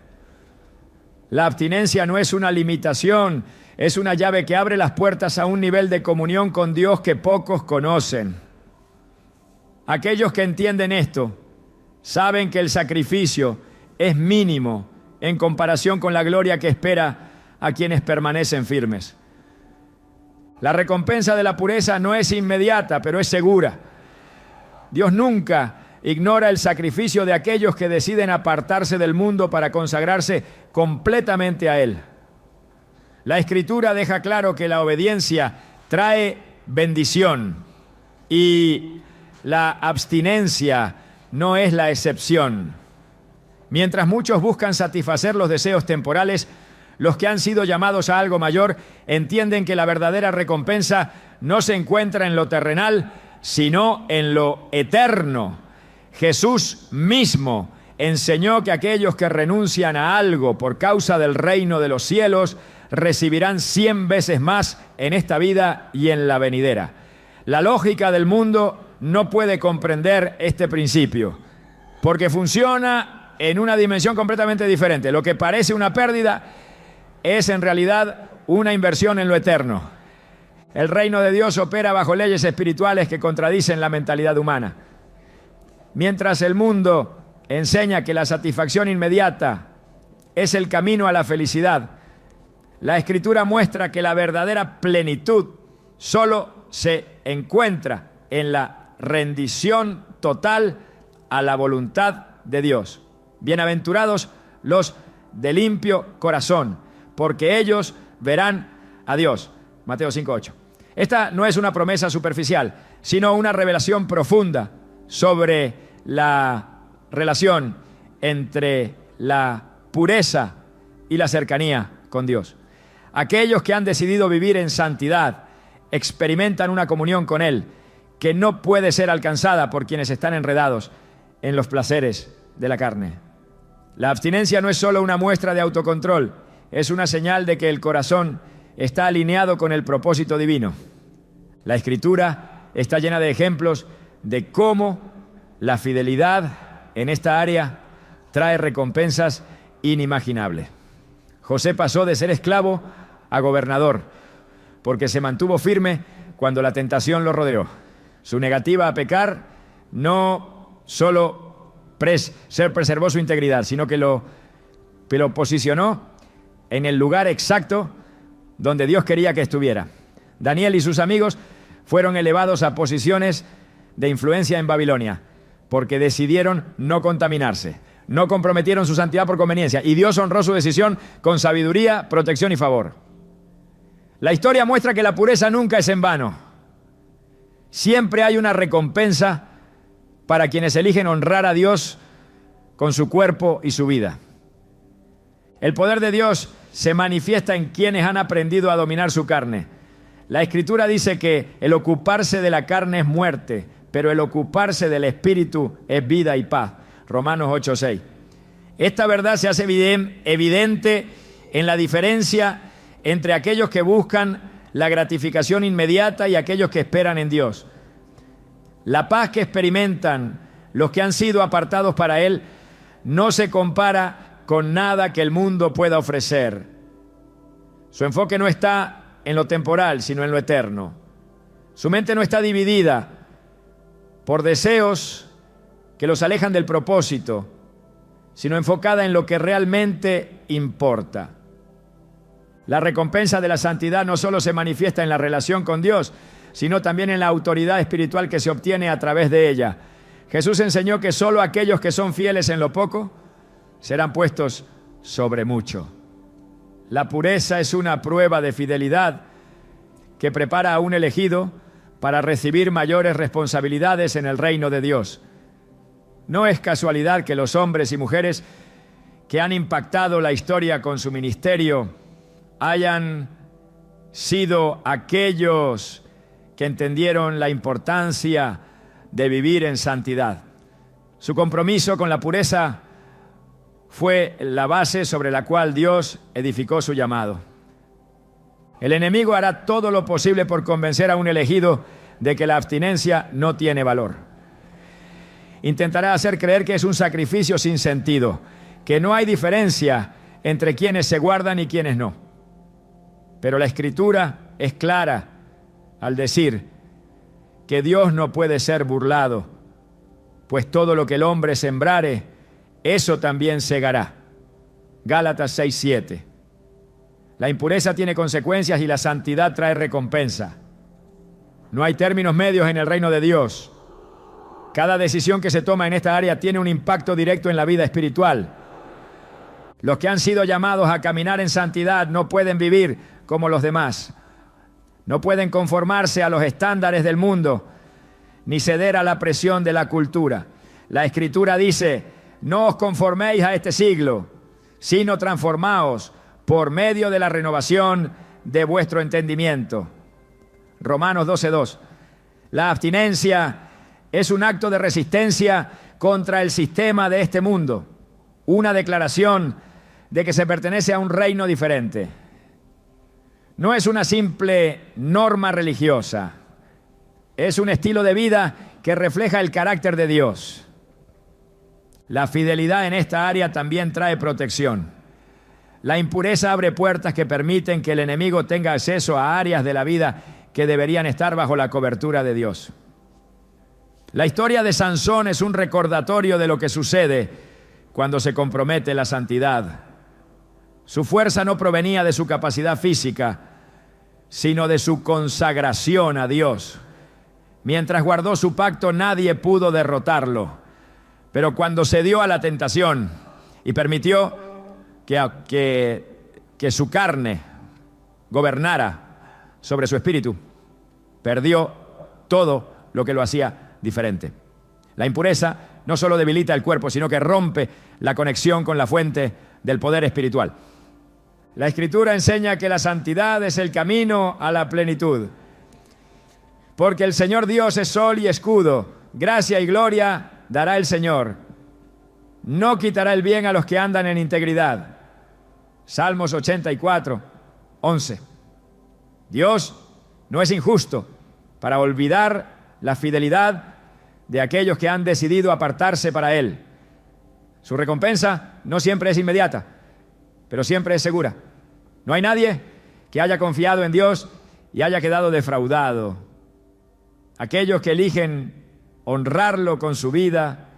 La abstinencia no es una limitación, es una llave que abre las puertas a un nivel de comunión con Dios que pocos conocen. Aquellos que entienden esto saben que el sacrificio, es mínimo en comparación con la gloria que espera a quienes permanecen firmes. La recompensa de la pureza no es inmediata, pero es segura. Dios nunca ignora el sacrificio de aquellos que deciden apartarse del mundo para consagrarse completamente a Él. La Escritura deja claro que la obediencia trae bendición y la abstinencia no es la excepción. Mientras muchos buscan satisfacer los deseos temporales, los que han sido llamados a algo mayor entienden que la verdadera recompensa no se encuentra en lo terrenal, sino en lo eterno. Jesús mismo enseñó que aquellos que renuncian a algo por causa del reino de los cielos recibirán 100 veces más en esta vida y en la venidera. La lógica del mundo no puede comprender este principio, porque funciona en una dimensión completamente diferente. Lo que parece una pérdida es en realidad una inversión en lo eterno. El reino de Dios opera bajo leyes espirituales que contradicen la mentalidad humana. Mientras el mundo enseña que la satisfacción inmediata es el camino a la felicidad, la Escritura muestra que la verdadera plenitud solo se encuentra en la rendición total a la voluntad de Dios. Bienaventurados los de limpio corazón, porque ellos verán a Dios. Mateo 5:8. Esta no es una promesa superficial, sino una revelación profunda sobre la relación entre la pureza y la cercanía con Dios. Aquellos que han decidido vivir en santidad experimentan una comunión con Él que no puede ser alcanzada por quienes están enredados en los placeres de la carne. La abstinencia no es solo una muestra de autocontrol, es una señal de que el corazón está alineado con el propósito divino. La Escritura está llena de ejemplos de cómo la fidelidad en esta área trae recompensas inimaginables. José pasó de ser esclavo a gobernador, porque se mantuvo firme cuando la tentación lo rodeó. Su negativa a pecar no solo preservó su integridad, sino que lo posicionó en el lugar exacto donde Dios quería que estuviera. Daniel y sus amigos fueron elevados a posiciones de influencia en Babilonia, porque decidieron no contaminarse, no comprometieron su santidad por conveniencia, y Dios honró su decisión con sabiduría, protección y favor. La historia muestra que la pureza nunca es en vano. Siempre hay una recompensa para quienes eligen honrar a Dios con su cuerpo y su vida. El poder de Dios se manifiesta en quienes han aprendido a dominar su carne. La Escritura dice que el ocuparse de la carne es muerte, pero el ocuparse del Espíritu es vida y paz. Romanos 8:6. Esta verdad se hace evidente en la diferencia entre aquellos que buscan la gratificación inmediata y aquellos que esperan en Dios. La paz que experimentan los que han sido apartados para Él no se compara con nada que el mundo pueda ofrecer. Su enfoque no está en lo temporal, sino en lo eterno. Su mente no está dividida por deseos que los alejan del propósito, sino enfocada en lo que realmente importa. La recompensa de la santidad no solo se manifiesta en la relación con Dios, sino también en la autoridad espiritual que se obtiene a través de ella. Jesús enseñó que solo aquellos que son fieles en lo poco serán puestos sobre mucho. La pureza es una prueba de fidelidad que prepara a un elegido para recibir mayores responsabilidades en el reino de Dios. No es casualidad que los hombres y mujeres que han impactado la historia con su ministerio hayan sido aquellos que entendieron la importancia de vivir en santidad. Su compromiso con la pureza fue la base sobre la cual Dios edificó su llamado. El enemigo hará todo lo posible por convencer a un elegido de que la abstinencia no tiene valor. Intentará hacer creer que es un sacrificio sin sentido, que no hay diferencia entre quienes se guardan y quienes no. Pero la Escritura es clara al decir que Dios no puede ser burlado, pues todo lo que el hombre sembrare, eso también cegará. Gálatas 6:7. La impureza tiene consecuencias y la santidad trae recompensa. No hay términos medios en el reino de Dios. Cada decisión que se toma en esta área tiene un impacto directo en la vida espiritual. Los que han sido llamados a caminar en santidad no pueden vivir como los demás. No pueden conformarse a los estándares del mundo, ni ceder a la presión de la cultura. La Escritura dice: no os conforméis a este siglo, sino transformaos por medio de la renovación de vuestro entendimiento. Romanos 12:2. La abstinencia es un acto de resistencia contra el sistema de este mundo, una declaración de que se pertenece a un reino diferente. No es una simple norma religiosa, es un estilo de vida que refleja el carácter de Dios. La fidelidad en esta área también trae protección. La impureza abre puertas que permiten que el enemigo tenga acceso a áreas de la vida que deberían estar bajo la cobertura de Dios. La historia de Sansón es un recordatorio de lo que sucede cuando se compromete la santidad. Su fuerza no provenía de su capacidad física, sino de su consagración a Dios. Mientras guardó su pacto, nadie pudo derrotarlo. Pero cuando cedió a la tentación y permitió que su carne gobernara sobre su espíritu, perdió todo lo que lo hacía diferente. La impureza no solo debilita el cuerpo, sino que rompe la conexión con la fuente del poder espiritual. La Escritura enseña que la santidad es el camino a la plenitud. Porque el Señor Dios es sol y escudo, gracia y gloria dará el Señor. No quitará el bien a los que andan en integridad. Salmos 84:11. Dios no es injusto para olvidar la fidelidad de aquellos que han decidido apartarse para Él. Su recompensa no siempre es inmediata, pero siempre es segura. No hay nadie que haya confiado en Dios y haya quedado defraudado. Aquellos que eligen honrarlo con su vida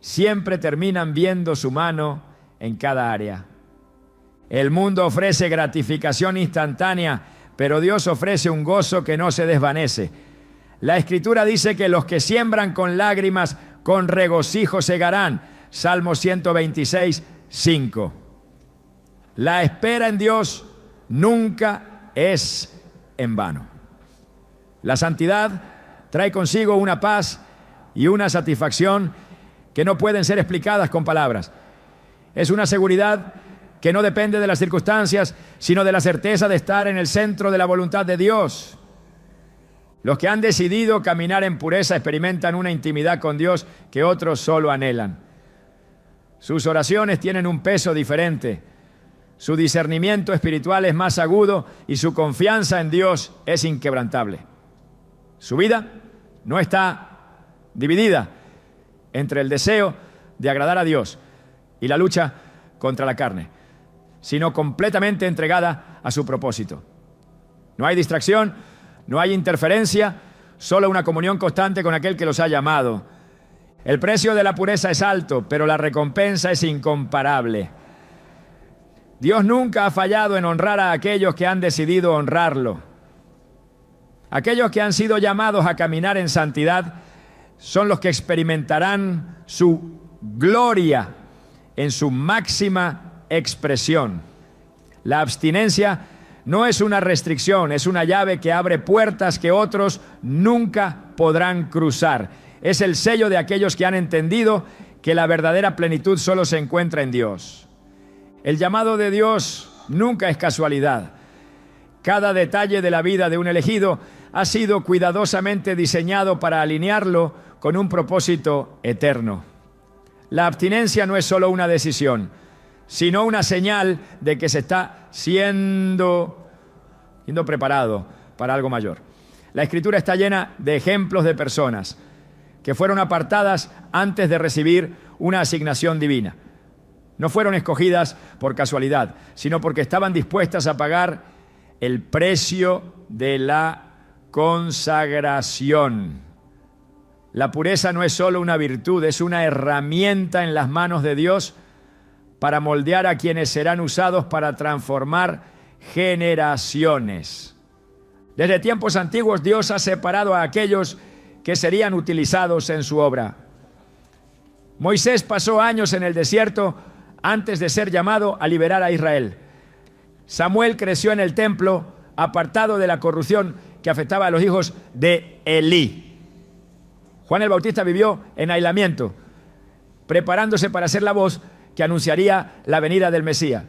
siempre terminan viendo su mano en cada área. El mundo ofrece gratificación instantánea, pero Dios ofrece un gozo que no se desvanece. La Escritura dice que los que siembran con lágrimas, con regocijo segarán. Salmo 126:5. La espera en Dios nunca es en vano. La santidad trae consigo una paz y una satisfacción que no pueden ser explicadas con palabras. Es una seguridad que no depende de las circunstancias, sino de la certeza de estar en el centro de la voluntad de Dios. Los que han decidido caminar en pureza experimentan una intimidad con Dios que otros solo anhelan. Sus oraciones tienen un peso diferente. Su discernimiento espiritual es más agudo y su confianza en Dios es inquebrantable. Su vida no está dividida entre el deseo de agradar a Dios y la lucha contra la carne, sino completamente entregada a su propósito. No hay distracción, no hay interferencia, solo una comunión constante con aquel que los ha llamado. El precio de la pureza es alto, pero la recompensa es incomparable. Dios nunca ha fallado en honrar a aquellos que han decidido honrarlo. Aquellos que han sido llamados a caminar en santidad son los que experimentarán su gloria en su máxima expresión. La abstinencia no es una restricción, es una llave que abre puertas que otros nunca podrán cruzar. Es el sello de aquellos que han entendido que la verdadera plenitud solo se encuentra en Dios. El llamado de Dios nunca es casualidad. Cada detalle de la vida de un elegido ha sido cuidadosamente diseñado para alinearlo con un propósito eterno. La abstinencia no es solo una decisión, sino una señal de que se está siendo preparado para algo mayor. La Escritura está llena de ejemplos de personas que fueron apartadas antes de recibir una asignación divina. No fueron escogidas por casualidad, sino porque estaban dispuestas a pagar el precio de la consagración. La pureza no es solo una virtud, es una herramienta en las manos de Dios para moldear a quienes serán usados para transformar generaciones. Desde tiempos antiguos Dios ha separado a aquellos que serían utilizados en su obra. Moisés pasó años en el desierto antes de ser llamado a liberar a Israel. Samuel creció en el templo, apartado de la corrupción que afectaba a los hijos de Elí. Juan el Bautista vivió en aislamiento, preparándose para ser la voz que anunciaría la venida del Mesías.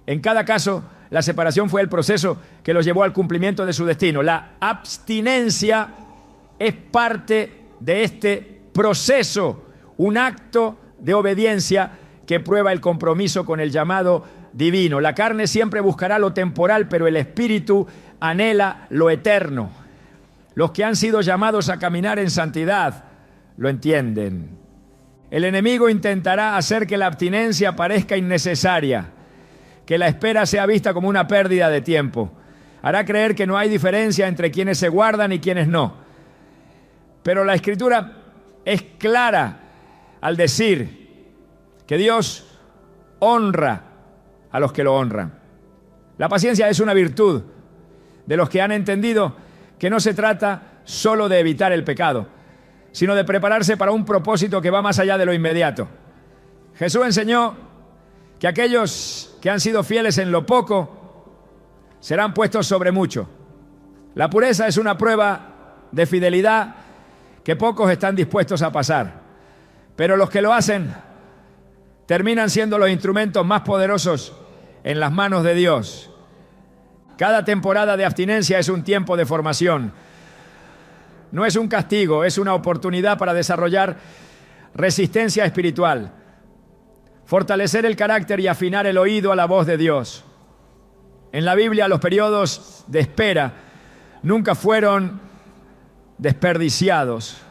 En cada caso, la separación fue el proceso que los llevó al cumplimiento de su destino. La abstinencia es parte de este proceso, un acto de obediencia que prueba el compromiso con el llamado divino. La carne siempre buscará lo temporal, pero el espíritu anhela lo eterno. Los que han sido llamados a caminar en santidad lo entienden. El enemigo intentará hacer que la abstinencia parezca innecesaria, que la espera sea vista como una pérdida de tiempo. Hará creer que no hay diferencia entre quienes se guardan y quienes no. Pero la Escritura es clara al decir que Dios honra a los que lo honran. La paciencia es una virtud de los que han entendido que no se trata solo de evitar el pecado, sino de prepararse para un propósito que va más allá de lo inmediato. Jesús enseñó que aquellos que han sido fieles en lo poco serán puestos sobre mucho. La pureza es una prueba de fidelidad que pocos están dispuestos a pasar, pero los que lo hacen terminan siendo los instrumentos más poderosos en las manos de Dios. Cada temporada de abstinencia es un tiempo de formación. No es un castigo, es una oportunidad para desarrollar resistencia espiritual, fortalecer el carácter y afinar el oído a la voz de Dios. En la Biblia, los periodos de espera nunca fueron desperdiciados.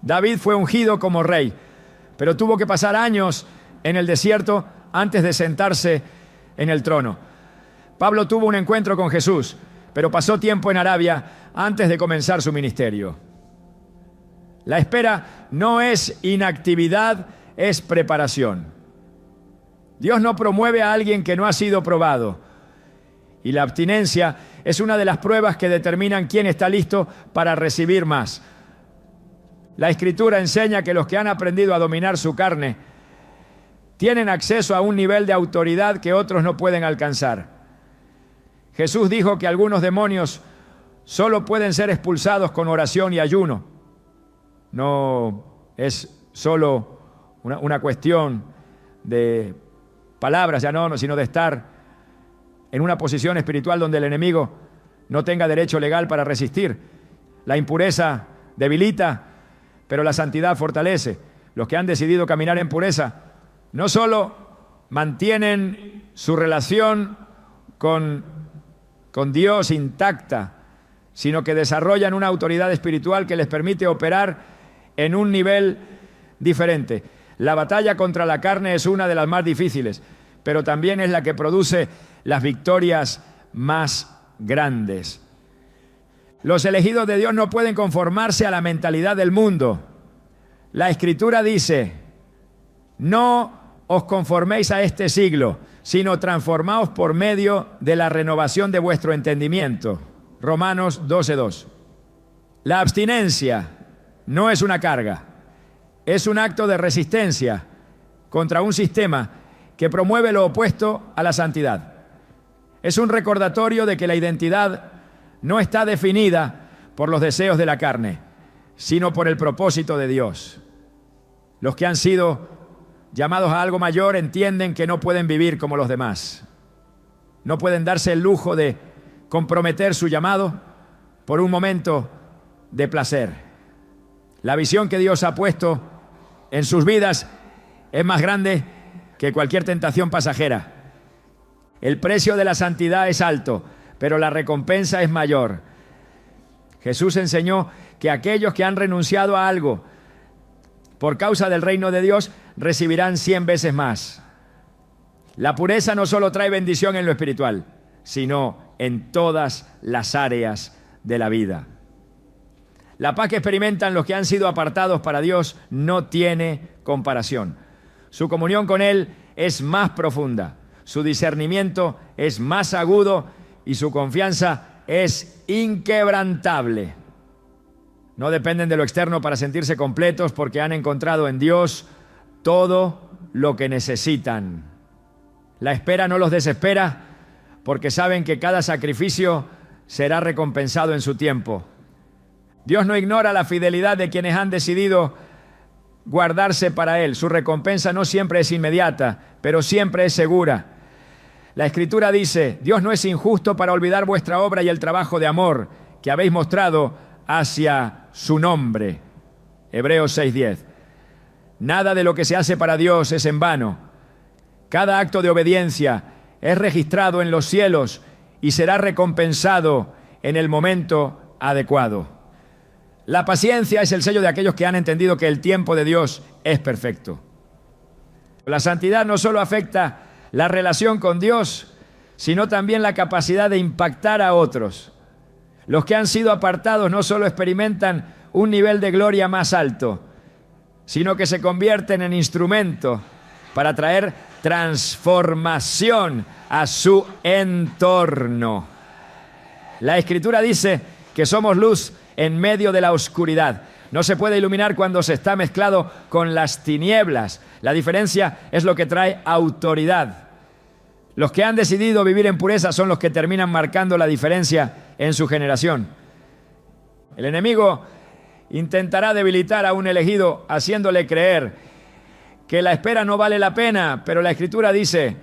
David fue ungido como rey, pero tuvo que pasar años en el desierto antes de sentarse en el trono. Pablo tuvo un encuentro con Jesús, pero pasó tiempo en Arabia antes de comenzar su ministerio. La espera no es inactividad, es preparación. Dios no promueve a alguien que no ha sido probado. Y la abstinencia es una de las pruebas que determinan quién está listo para recibir más. La Escritura enseña que los que han aprendido a dominar su carne tienen acceso a un nivel de autoridad que otros no pueden alcanzar. Jesús dijo que algunos demonios solo pueden ser expulsados con oración y ayuno. No es solo una cuestión de palabras, ya no, sino de estar en una posición espiritual donde el enemigo no tenga derecho legal para resistir. La impureza debilita, pero la santidad fortalece. Los que han decidido caminar en pureza no solo mantienen su relación con Dios intacta, sino que desarrollan una autoridad espiritual que les permite operar en un nivel diferente. La batalla contra la carne es una de las más difíciles, pero también es la que produce las victorias más grandes. Los elegidos de Dios no pueden conformarse a la mentalidad del mundo. La Escritura dice: no os conforméis a este siglo, sino transformaos por medio de la renovación de vuestro entendimiento. Romanos 12:2. La abstinencia no es una carga, es un acto de resistencia contra un sistema que promueve lo opuesto a la santidad. Es un recordatorio de que la identidad no está definida por los deseos de la carne, sino por el propósito de Dios. Los que han sido llamados a algo mayor entienden que no pueden vivir como los demás. No pueden darse el lujo de comprometer su llamado por un momento de placer. La visión que Dios ha puesto en sus vidas es más grande que cualquier tentación pasajera. El precio de la santidad es alto, pero la recompensa es mayor. Jesús enseñó que aquellos que han renunciado a algo por causa del reino de Dios recibirán 100 veces más. La pureza no solo trae bendición en lo espiritual, sino en todas las áreas de la vida. La paz que experimentan los que han sido apartados para Dios no tiene comparación. Su comunión con Él es más profunda, su discernimiento es más agudo y su confianza es inquebrantable. No dependen de lo externo para sentirse completos porque han encontrado en Dios todo lo que necesitan. La espera no los desespera porque saben que cada sacrificio será recompensado en su tiempo. Dios no ignora la fidelidad de quienes han decidido guardarse para Él. Su recompensa no siempre es inmediata, pero siempre es segura. La Escritura dice: Dios no es injusto para olvidar vuestra obra y el trabajo de amor que habéis mostrado hacia su nombre. Hebreos 6:10. Nada de lo que se hace para Dios es en vano. Cada acto de obediencia es registrado en los cielos y será recompensado en el momento adecuado. La paciencia es el sello de aquellos que han entendido que el tiempo de Dios es perfecto. La santidad no solo afecta la relación con Dios, sino también la capacidad de impactar a otros. Los que han sido apartados no solo experimentan un nivel de gloria más alto, sino que se convierten en instrumento para traer transformación a su entorno. La Escritura dice que somos luz en medio de la oscuridad. No se puede iluminar cuando se está mezclado con las tinieblas. La diferencia es lo que trae autoridad. Los que han decidido vivir en pureza son los que terminan marcando la diferencia en su generación. El enemigo intentará debilitar a un elegido haciéndole creer que la espera no vale la pena, pero la Escritura dice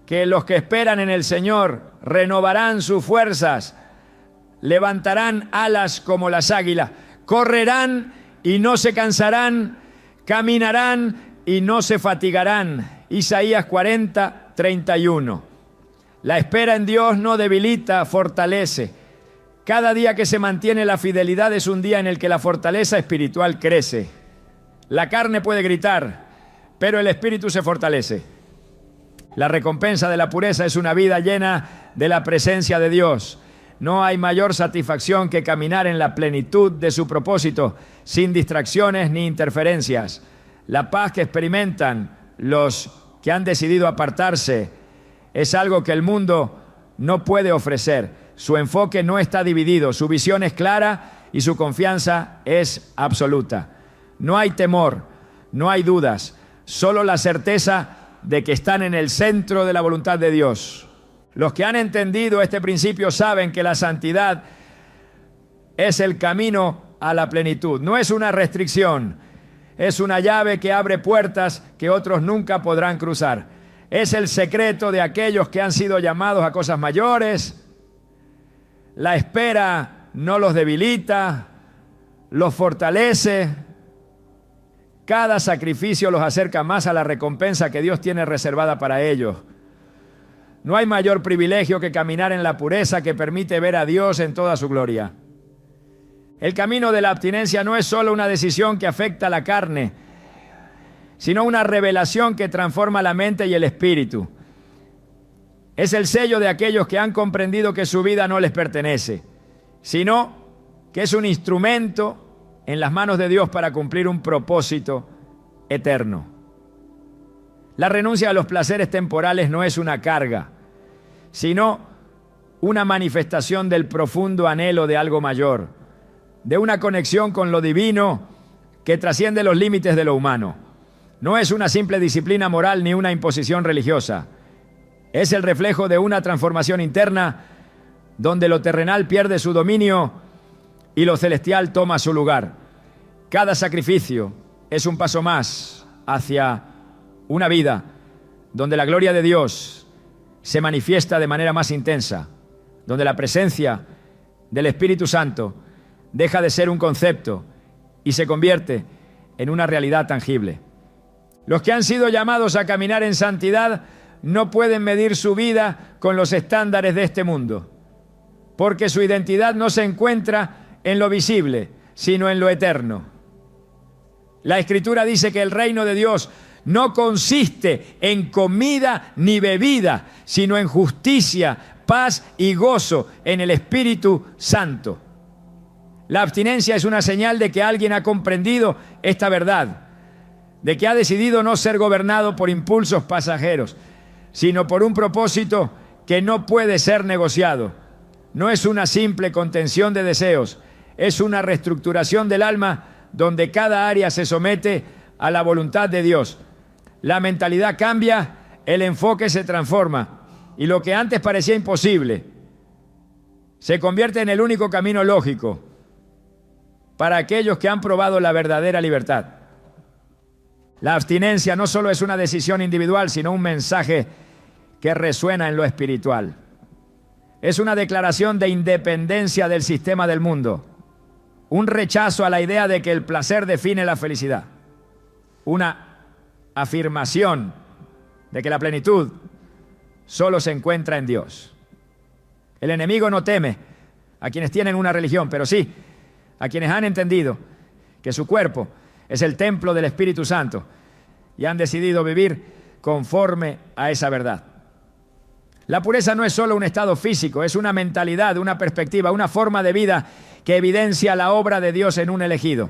que los que esperan en el Señor renovarán sus fuerzas, levantarán alas como las águilas, correrán y no se cansarán, caminarán y no se fatigarán. Isaías 40:31. La espera en Dios no debilita, fortalece. Cada día que se mantiene la fidelidad es un día en el que la fortaleza espiritual crece. La carne puede gritar, pero el espíritu se fortalece. La recompensa de la pureza es una vida llena de la presencia de Dios. No hay mayor satisfacción que caminar en la plenitud de su propósito, sin distracciones ni interferencias. La paz que experimentan los que han decidido apartarse es algo que el mundo no puede ofrecer. Su enfoque no está dividido, su visión es clara y su confianza es absoluta. No hay temor, no hay dudas, solo la certeza de que están en el centro de la voluntad de Dios. Los que han entendido este principio saben que la santidad es el camino a la plenitud. No es una restricción, es una llave que abre puertas que otros nunca podrán cruzar. Es el secreto de aquellos que han sido llamados a cosas mayores. La espera no los debilita, los fortalece. Cada sacrificio los acerca más a la recompensa que Dios tiene reservada para ellos. No hay mayor privilegio que caminar en la pureza que permite ver a Dios en toda su gloria. El camino de la abstinencia no es solo una decisión que afecta a la carne, sino una revelación que transforma la mente y el espíritu. Es el sello de aquellos que han comprendido que su vida no les pertenece, sino que es un instrumento en las manos de Dios para cumplir un propósito eterno. La renuncia a los placeres temporales no es una carga, sino una manifestación del profundo anhelo de algo mayor, de una conexión con lo divino que trasciende los límites de lo humano. No es una simple disciplina moral ni una imposición religiosa. Es el reflejo de una transformación interna donde lo terrenal pierde su dominio y lo celestial toma su lugar. Cada sacrificio es un paso más hacia una vida donde la gloria de Dios se manifiesta de manera más intensa, donde la presencia del Espíritu Santo deja de ser un concepto y se convierte en una realidad tangible. Los que han sido llamados a caminar en santidad no pueden medir su vida con los estándares de este mundo, porque su identidad no se encuentra en lo visible, sino en lo eterno. La Escritura dice que el reino de Dios no consiste en comida ni bebida, sino en justicia, paz y gozo en el Espíritu Santo. La abstinencia es una señal de que alguien ha comprendido esta verdad, de que ha decidido no ser gobernado por impulsos pasajeros, sino por un propósito que no puede ser negociado. No es una simple contención de deseos, es una reestructuración del alma donde cada área se somete a la voluntad de Dios. La mentalidad cambia, el enfoque se transforma y lo que antes parecía imposible se convierte en el único camino lógico para aquellos que han probado la verdadera libertad. La abstinencia no solo es una decisión individual, sino un mensaje que resuena en lo espiritual. Es una declaración de independencia del sistema del mundo, un rechazo a la idea de que el placer define la felicidad, una afirmación de que la plenitud solo se encuentra en Dios. El enemigo no teme a quienes tienen una religión, pero sí a quienes han entendido que su cuerpo es el templo del Espíritu Santo y han decidido vivir conforme a esa verdad. La pureza no es solo un estado físico, es una mentalidad, una perspectiva, una forma de vida que evidencia la obra de Dios en un elegido.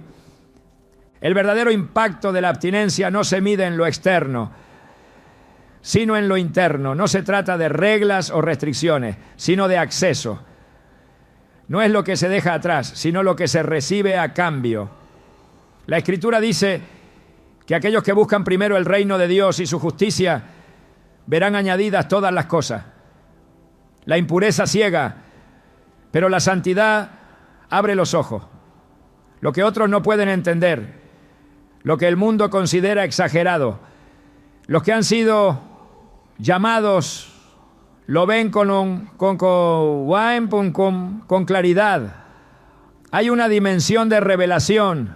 El verdadero impacto de la abstinencia no se mide en lo externo, sino en lo interno. No se trata de reglas o restricciones, sino de acceso. No es lo que se deja atrás, sino lo que se recibe a cambio. La Escritura dice que aquellos que buscan primero el reino de Dios y su justicia verán añadidas todas las cosas. La impureza ciega, pero la santidad abre los ojos. Lo que otros no pueden entender, lo que el mundo considera exagerado, los que han sido llamados lo ven con claridad. Hay una dimensión de revelación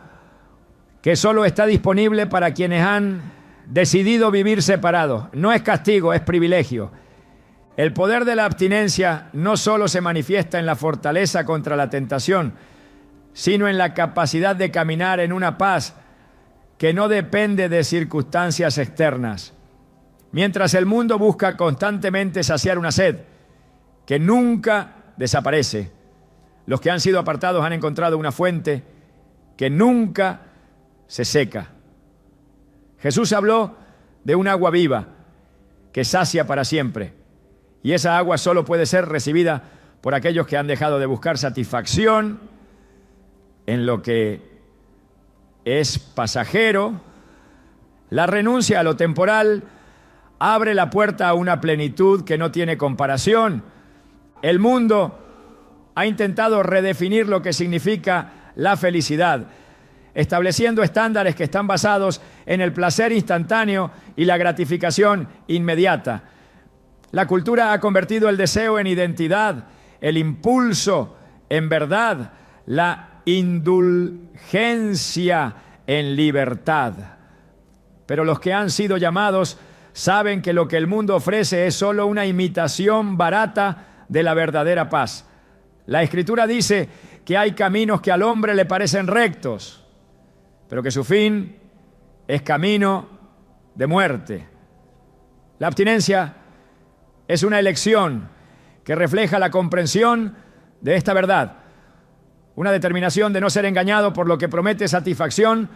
que solo está disponible para quienes han decidido vivir separados. No es castigo, es privilegio. El poder de la abstinencia no solo se manifiesta en la fortaleza contra la tentación, sino en la capacidad de caminar en una paz que no depende de circunstancias externas. Mientras el mundo busca constantemente saciar una sed que nunca desaparece, los que han sido apartados han encontrado una fuente que nunca se seca. Jesús habló de un agua viva que sacia para siempre, y esa agua solo puede ser recibida por aquellos que han dejado de buscar satisfacción en lo que es pasajero. La renuncia a lo temporal abre la puerta a una plenitud que no tiene comparación. El mundo ha intentado redefinir lo que significa la felicidad, estableciendo estándares que están basados en el placer instantáneo y la gratificación inmediata. La cultura ha convertido el deseo en identidad, el impulso en verdad, la indulgencia en libertad. Pero los que han sido llamados saben que lo que el mundo ofrece es solo una imitación barata de la verdadera paz. La Escritura dice que hay caminos que al hombre le parecen rectos, pero que su fin es camino de muerte. La abstinencia es una elección que refleja la comprensión de esta verdad, una determinación de no ser engañado por lo que promete satisfacción,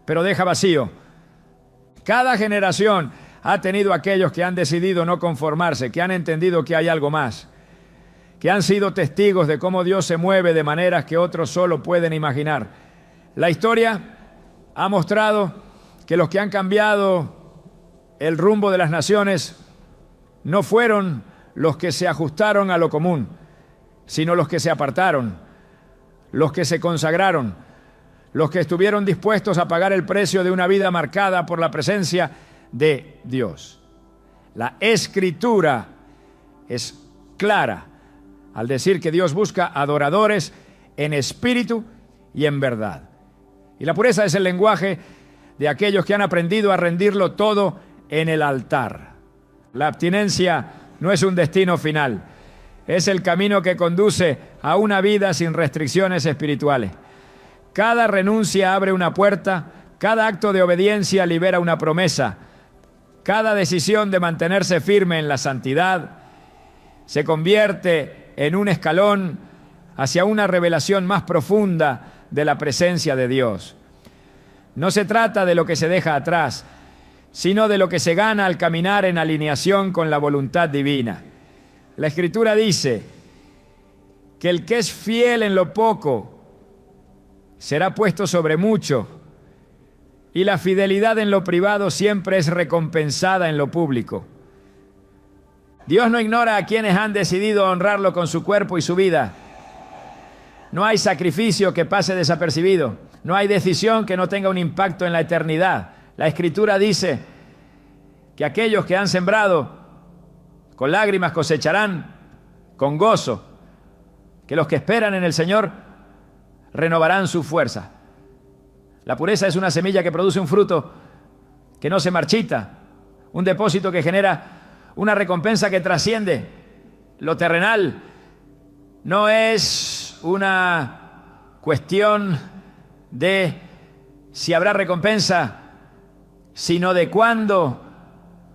pero deja vacío. Cada generación ha tenido aquellos que han decidido no conformarse, que han entendido que hay algo más, que han sido testigos de cómo Dios se mueve de maneras que otros solo pueden imaginar. La historia ha mostrado que los que han cambiado el rumbo de las naciones no fueron los que se ajustaron a lo común, sino los que se apartaron, los que se consagraron, los que estuvieron dispuestos a pagar el precio de una vida marcada por la presencia de Dios. La Escritura es clara al decir que Dios busca adoradores en espíritu y en verdad. Y la pureza es el lenguaje de aquellos que han aprendido a rendirlo todo en el altar. La abstinencia no es un destino final, es el camino que conduce a una vida sin restricciones espirituales. Cada renuncia abre una puerta, cada acto de obediencia libera una promesa, cada decisión de mantenerse firme en la santidad se convierte en un escalón hacia una revelación más profunda de la presencia de Dios. No se trata de lo que se deja atrás, sino de lo que se gana al caminar en alineación con la voluntad divina. La Escritura dice que el que es fiel en lo poco será puesto sobre mucho, y la fidelidad en lo privado siempre es recompensada en lo público. Dios no ignora a quienes han decidido honrarlo con su cuerpo y su vida. No hay sacrificio que pase desapercibido. No hay decisión que no tenga un impacto en la eternidad. La Escritura dice que aquellos que han sembrado con lágrimas cosecharán con gozo, que los que esperan en el Señor renovarán su fuerza. La pureza es una semilla que produce un fruto que no se marchita, un depósito que genera una recompensa que trasciende lo terrenal. No es una cuestión de si habrá recompensa, sino de cuándo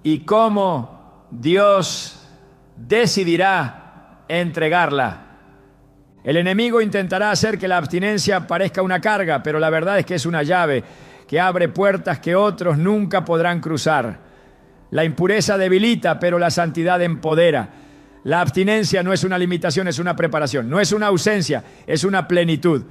y cómo Dios decidirá entregarla. El enemigo intentará hacer que la abstinencia parezca una carga, pero la verdad es que es una llave que abre puertas que otros nunca podrán cruzar. La impureza debilita, pero la santidad empodera. La abstinencia no es una limitación, es una preparación. No es una ausencia, es una plenitud.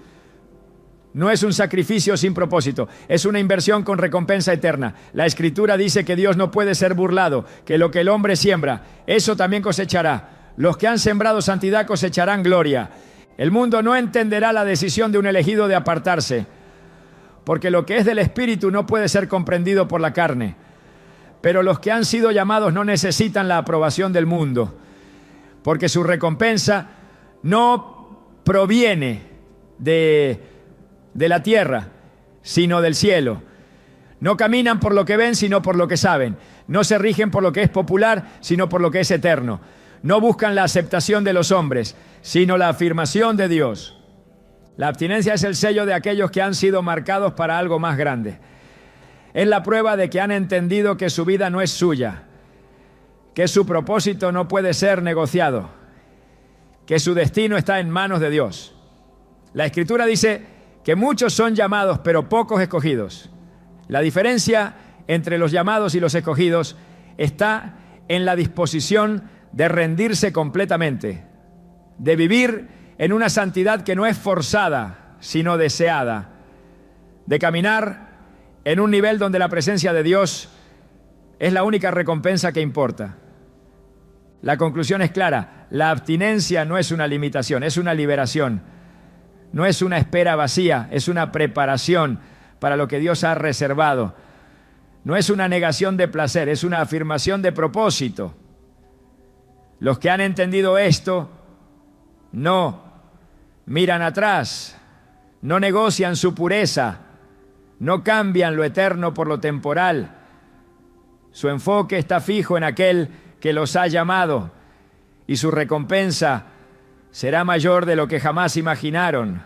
No es un sacrificio sin propósito, es una inversión con recompensa eterna. La Escritura dice que Dios no puede ser burlado, que lo que el hombre siembra, eso también cosechará. Los que han sembrado santidad cosecharán gloria. El mundo no entenderá la decisión de un elegido de apartarse, porque lo que es del Espíritu no puede ser comprendido por la carne. Pero los que han sido llamados no necesitan la aprobación del mundo, porque su recompensa no proviene de la tierra, sino del cielo. No caminan por lo que ven, sino por lo que saben. No se rigen por lo que es popular, sino por lo que es eterno. No buscan la aceptación de los hombres, sino la afirmación de Dios. La abstinencia es el sello de aquellos que han sido marcados para algo más grande. Es la prueba de que han entendido que su vida no es suya, que su propósito no puede ser negociado, que su destino está en manos de Dios. La Escritura dice que muchos son llamados, pero pocos escogidos. La diferencia entre los llamados y los escogidos está en la disposición de rendirse completamente, de vivir en una santidad que no es forzada, sino deseada, de caminar en un nivel donde la presencia de Dios es la única recompensa que importa. La conclusión es clara: la abstinencia no es una limitación, es una liberación. No es una espera vacía, es una preparación para lo que Dios ha reservado. No es una negación de placer, es una afirmación de propósito. Los que han entendido esto no miran atrás, no negocian su pureza, no cambian lo eterno por lo temporal. Su enfoque está fijo en aquel que los ha llamado, y su recompensa será mayor de lo que jamás imaginaron.